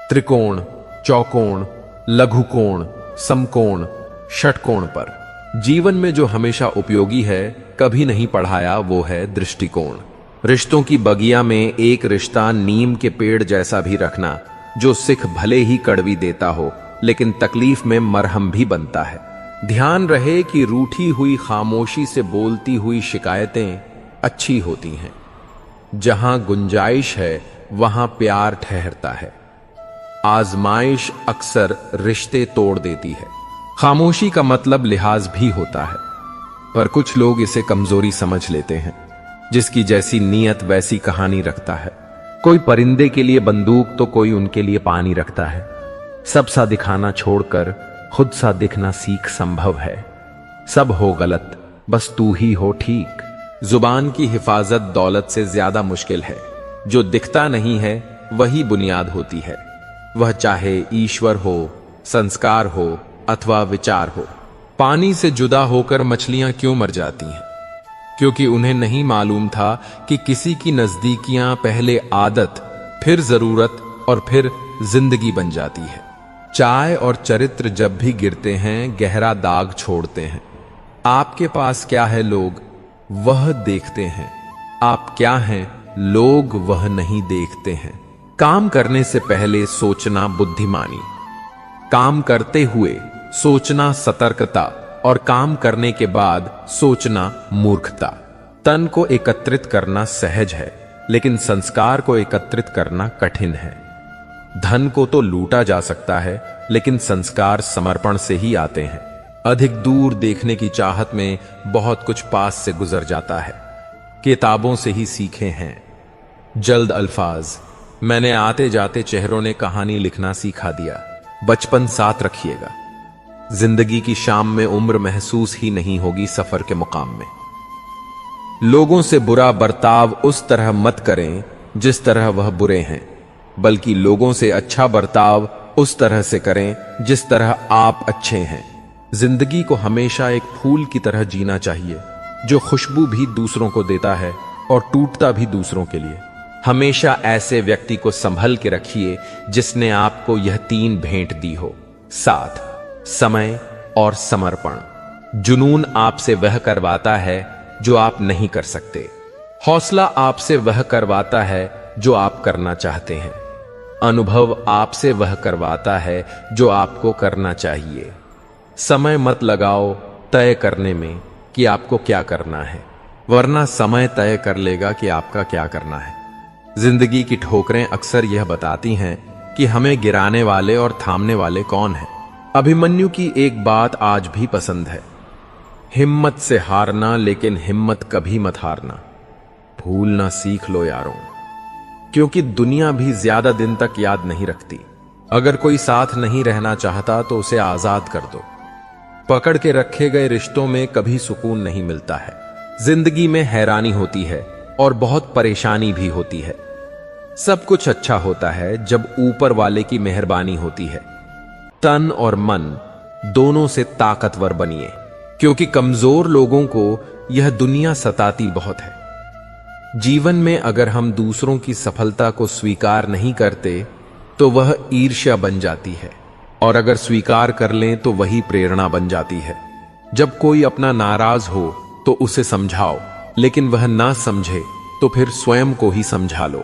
त्रिकोण, चौकोण, लघुकोण, समकोण, षटकोण पर जीवन में जो हमेशा उपयोगी है, कभी नहीं पढ़ाया, वो है दृष्टिकोण। रिश्तों की बगिया में एक रिश्ता नीम के पेड़ जैसा भी रखना, जो सिख भले ही कड़वी देता हो लेकिन तकलीफ में मरहम भी बनता है। ध्यान रहे कि रूठी हुई खामोशी से बोलती हुई शिकायतें अच्छी होती हैं। जहां गुंजाइश है वहां प्यार ठहरता है। आजमाइश अक्सर रिश्ते तोड़ देती है। खामोशी का मतलब लिहाज भी होता है, पर कुछ लोग इसे कमजोरी समझ लेते हैं। जिसकी जैसी नीयत वैसी कहानी रखता है। कोई परिंदे के लिए बंदूक तो कोई उनके लिए पानी रखता है। सब सा दिखाना छोड़कर खुद सा दिखना सीख संभव है। सब हो गलत, बस तू ही हो ठीक। जुबान की हिफाजत दौलत से ज्यादा मुश्किल है। जो दिखता नहीं है वही बुनियाद होती है। वह चाहे ईश्वर हो, संस्कार हो अथवा विचार हो। पानी से जुदा होकर मछलियां क्यों मर जाती हैं? क्योंकि उन्हें नहीं मालूम था कि किसी की नजदीकियां पहले आदत, फिर जरूरत और फिर जिंदगी बन जाती है। चाय और चरित्र जब भी गिरते हैं गहरा दाग छोड़ते हैं। आपके पास क्या है लोग, वह देखते हैं। आप क्या हैं, लोग वह नहीं देखते हैं। काम करने से पहले सोचना बुद्धिमानी, काम करते हुए सोचना सतर्कता, और काम करने के बाद सोचना मूर्खता। तन को एकत्रित करना सहज है, लेकिन संस्कार को एकत्रित करना कठिन है। धन को तो लूटा जा सकता है, लेकिन संस्कार समर्पण से ही आते हैं। अधिक दूर देखने की चाहत में बहुत कुछ पास से गुजर जाता है। किताबों से ही सीखे हैं। जल्द अल्फाज, मैंने आते जाते चेहरों ने कहानी लिखना सिखा दिया। बचपन साथ रखिएगा। जिंदगी की शाम में उम्र महसूस ही नहीं होगी सफर के मुकाम में। लोगों से बुरा बर्ताव उस तरह मत करें जिस तरह वह बुरे हैं, बल्कि लोगों से अच्छा बर्ताव उस तरह से करें जिस तरह आप अच्छे हैं। जिंदगी को हमेशा एक फूल की तरह जीना चाहिए, जो खुशबू भी दूसरों को देता है और टूटता भी दूसरों के लिए। हमेशा ऐसे व्यक्ति को संभल के रखिए जिसने आपको यह 3 भेंट दी हो: साथ, समय और समर्पण। जुनून आपसे वह करवाता है जो आप नहीं कर सकते। हौसला आपसे वह करवाता है जो आप करना चाहते हैं। अनुभव आपसे वह करवाता है जो आपको करना चाहिए। समय मत लगाओ तय करने में कि आपको क्या करना है, वरना समय तय कर लेगा कि आपका क्या करना है। जिंदगी की ठोकरें अक्सर यह बताती हैं कि हमें गिराने वाले और थामने वाले कौन हैं। अभिमन्यु की एक बात आज भी पसंद है: हिम्मत से हारना, लेकिन हिम्मत कभी मत हारना। भूलना सीख लो यारों, क्योंकि दुनिया भी ज्यादा दिन तक याद नहीं रखती। अगर कोई साथ नहीं रहना चाहता तो उसे आजाद कर दो। पकड़ के रखे गए रिश्तों में कभी सुकून नहीं मिलता है। जिंदगी में हैरानी होती है और बहुत परेशानी भी होती है। सब कुछ अच्छा होता है जब ऊपर वाले की मेहरबानी होती है। तन और मन दोनों से ताकतवर बनिए, क्योंकि कमजोर लोगों को यह दुनिया सताती बहुत है। जीवन में अगर हम दूसरों की सफलता को स्वीकार नहीं करते तो वह ईर्ष्या बन जाती है, और अगर स्वीकार कर लें तो वही प्रेरणा बन जाती है। जब कोई अपना नाराज हो तो उसे समझाओ, लेकिन वह ना समझे तो फिर स्वयं को ही समझा लो।